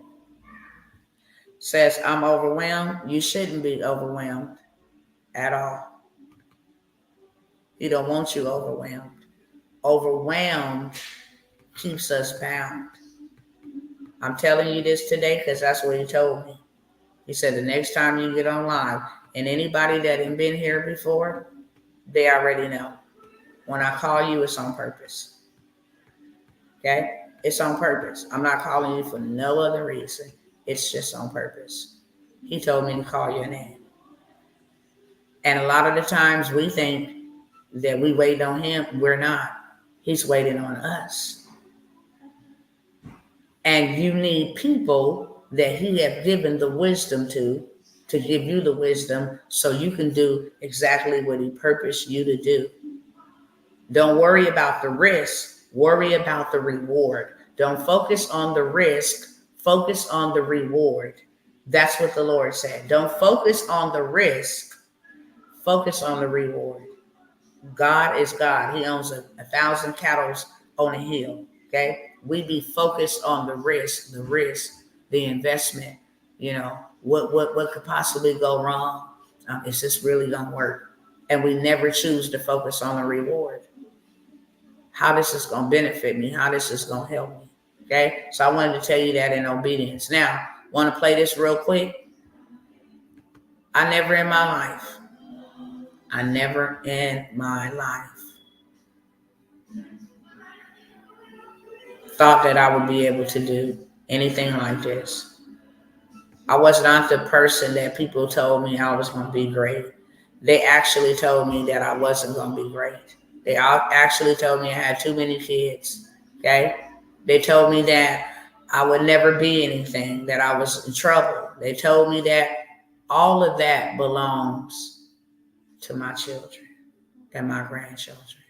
Says, I'm overwhelmed. You shouldn't be overwhelmed at all. He don't want you overwhelmed. Overwhelmed keeps us bound. I'm telling you this today because that's what he told me. He said the next time you get on live, and anybody that ain't been here before, they already know. When I call you, it's on purpose. Okay? It's on purpose. I'm not calling you for no other reason. It's just on purpose. He told me to call your name. And a lot of the times we think that we wait on him. We're not. He's waiting on us. And you need people that he has given the wisdom to give you the wisdom so you can do exactly what he purposed you to do. Don't worry about the risk. Worry about the reward. Don't focus on the risk. Focus on the reward. That's what the Lord said. Don't focus on the risk. Focus on the reward. God is God. He owns 1,000 cattle on a hill. Okay? We be focused on the risk, the investment. You know, what could possibly go wrong? Is this really gonna work? And we never choose to focus on the reward. How this is gonna benefit me? How this is gonna help me? Okay? So I wanted to tell you that in obedience. Now, want to play this real quick? I never in my life thought that I would be able to do anything like this. I was not the person that people told me I was going to be great. They actually told me that I wasn't going to be great. They actually told me I had too many kids. Okay? They told me that I would never be anything, that I was in trouble. They told me that all of that belongs to my children and my grandchildren,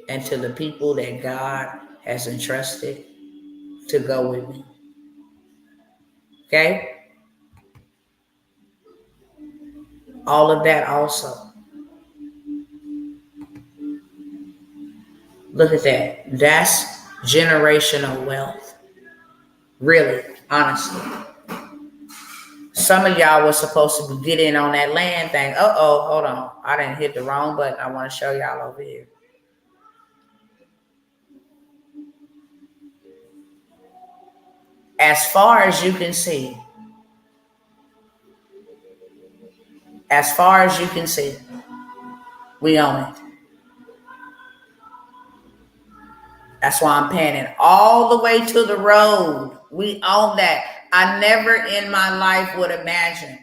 and to the people that God has entrusted to go with me. Okay? All of that also. Look at that. That's generational wealth. Really, honestly. Some of y'all was supposed to get in on that land thing. Uh-oh, hold on. I didn't hit the wrong button. I want to show y'all over here. As far as you can see, we own it. That's why I'm panning all the way to the road. We own that. I never in my life would imagine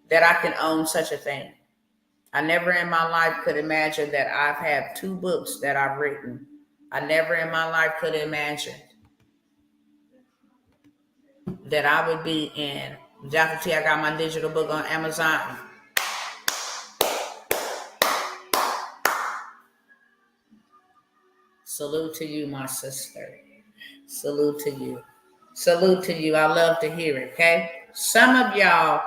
that I can own such a thing. I never in my life could imagine that I've had 2 books that I've written. I never in my life could imagine that I would be in. Dr. T, I got my digital book on Amazon. Salute to you, my sister. Salute to you. Salute to you. I love to hear it, okay? Some of y'all,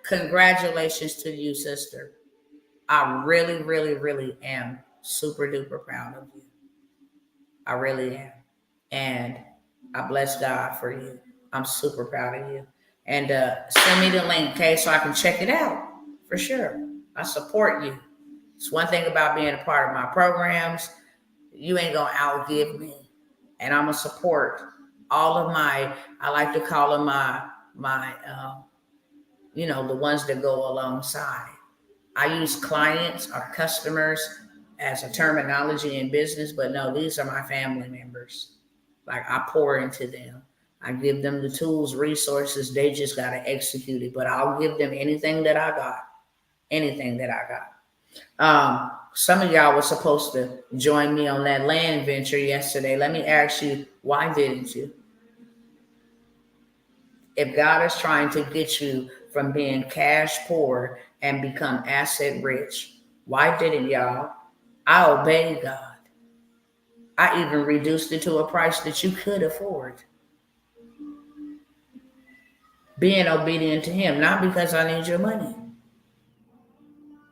congratulations to you, sister. I really, really, really am super duper proud of you. I really am. And I bless God for you. I'm super proud of you. And send me the link, okay, so I can check it out for sure. I support you. It's one thing about being a part of my programs. You ain't gonna outgive me. And I'm gonna support all of my, I like to call them my the ones that go alongside. I use clients or customers as a terminology in business, but no, these are my family members. Like, I pour into them. I give them the tools, resources. They just got to execute it. But I'll give them anything that I got. Anything that I got. Some of y'all were supposed to join me on that land venture yesterday. Let me ask you, why didn't you? If God is trying to get you from being cash poor and become asset rich, why didn't y'all? I obeyed God. I even reduced it to a price that you could afford. Being obedient to Him, not because I need your money.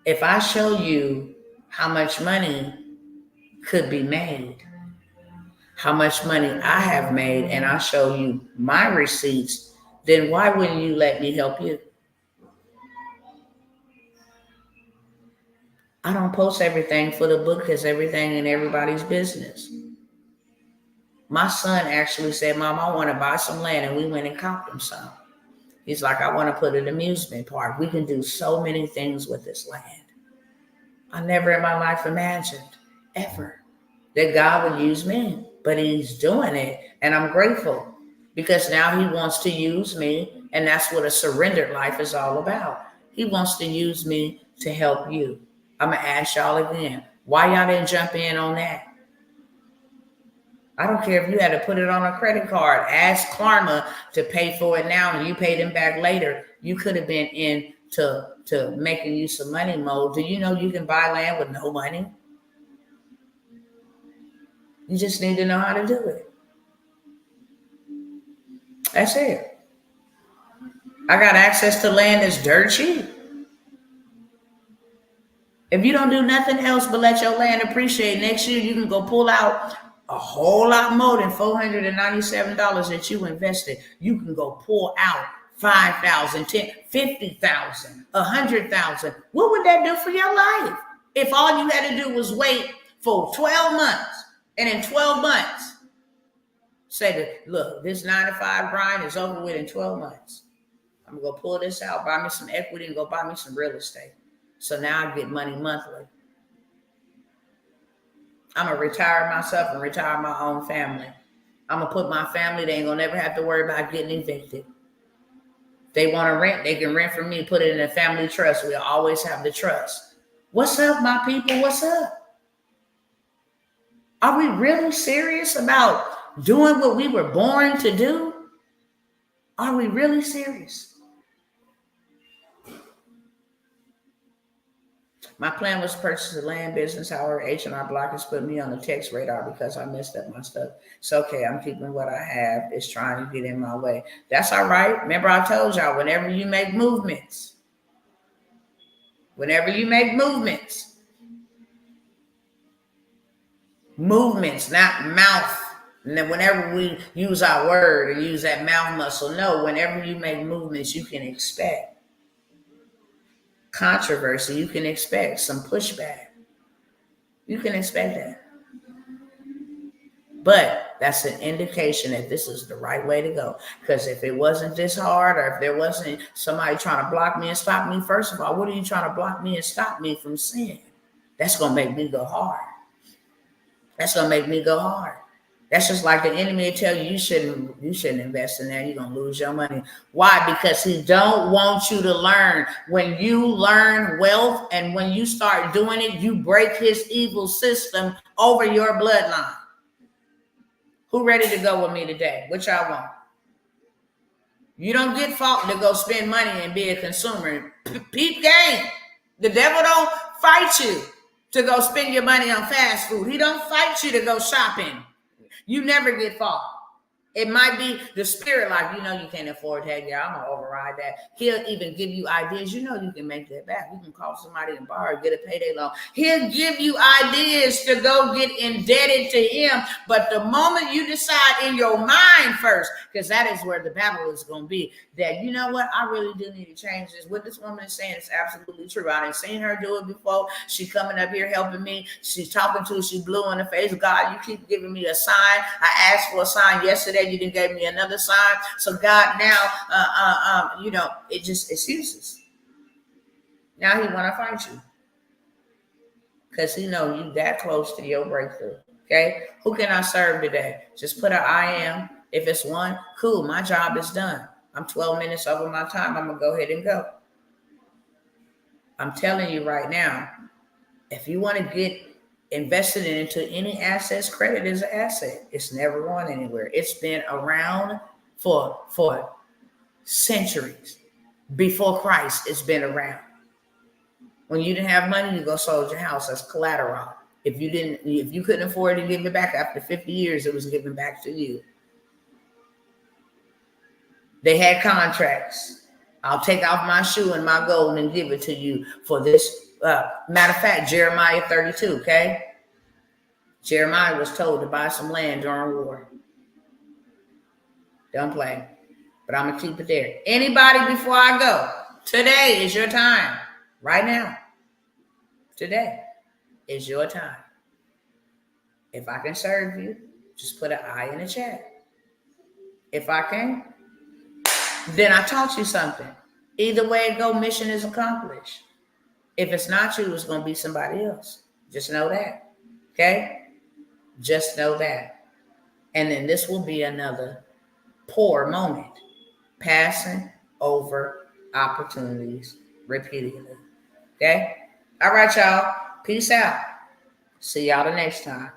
If I show you how much money could be made, how much money I have made, and I show you my receipts, then why wouldn't you let me help you? I don't post everything for the book because everything in everybody's business. My son actually said, Mom, I want to buy some land, and we went and copped him some. He's like, I want to put an amusement park. We can do so many things with this land. I never in my life imagined, ever, that God would use me, but He's doing it, and I'm grateful because now He wants to use me, and that's what a surrendered life is all about. He wants to use me to help you. I'm going to ask y'all again, why y'all didn't jump in on that? I don't care if you had to put it on a credit card. Ask Klarma to pay for it now and you pay them back later. You could have been into making you some money mode. Do you know you can buy land with no money? You just need to know how to do it. That's it. I got access to land that's dirt cheap. If you don't do nothing else but let your land appreciate, next year you can go pull out a whole lot more than $497 that you invested. You can go pull out $5,000, $10,000, $50,000, $100,000. What would that do for your life? If all you had to do was wait for 12 months, and in 12 months, say that, look, this 9 to 5 grind is over with in 12 months. I'm going to go pull this out, buy me some equity, and go buy me some real estate. So now I get money monthly. I'm going to retire myself and retire my own family. I'm going to put my family, they ain't going to never have to worry about getting evicted. They want to rent, they can rent from me, put it in a family trust. We'll always have the trust. What's up, my people? What's up? Are we really serious about doing what we were born to do? Are we really serious? My plan was to purchase a land business. However, H&R Block has put me on the text radar because I messed up my stuff. It's okay. I'm keeping what I have. It's trying to get in my way. That's all right. Remember, I told y'all, whenever you make movements, not mouth. And then whenever we use our word and use that mouth muscle, no, whenever you make movements, you can expect controversy. You can expect some pushback. You can expect that. But that's an indication that this is the right way to go. Because if it wasn't this hard, or if there wasn't somebody trying to block me and stop me, first of all, what are you trying to block me and stop me from seeing? That's going to make me go hard. That's just like the enemy will tell you, you shouldn't invest in that. You're going to lose your money. Why? Because he don't want you to learn. When you learn wealth and when you start doing it, you break his evil system over your bloodline. Who ready to go with me today? What y'all want? You don't get fault to go spend money and be a consumer. Peep game. The devil don't fight you to go spend your money on fast food. He don't fight you to go shopping. You never get fault. It might be the spirit, like, you can't afford that. Yeah, I'm going to override that. He'll even give you ideas. You can make that back. You can call somebody and borrow, get a payday loan. He'll give you ideas to go get indebted to him. But the moment you decide in your mind first, because that is where the battle is going to be, that, you know what, I really do need to change this. What this woman is saying is absolutely true. I done seen her do it before. She coming up here helping me. She's talking to, she blue in the face. God, you keep giving me a sign. I asked for a sign yesterday. You didn't give me another sign. So God now, it just excuses. Now he want to fight you because he know you that close to your breakthrough. Okay, who can I serve today? Just put an I am. If it's one, cool. My job is done. I'm 12 minutes over my time. I'm gonna go ahead and go. I'm telling you right now, if you want to get invested into any assets, credit is an asset. It's never gone anywhere. It's been around for centuries. Before Christ, it's been around. When you didn't have money, you go sold your house as collateral. If you couldn't afford to give it back after 50 years, it was given back to you. They had contracts. I'll take off my shoe and my gold and give it to you for this. Matter of fact, Jeremiah 32, okay? Jeremiah was told to buy some land during war. Don't play. But I'm going to keep it there. Anybody before I go, today is your time. Right now. Today is your time. If I can serve you, just put an I in the chat. If I can, then I taught you something. Either way it go, mission is accomplished. If it's not you, it's going to be somebody else. Just know that. Okay? Just know that. And then this will be another poor moment. Passing over opportunities repeatedly. Okay? All right, y'all. Peace out. See y'all the next time.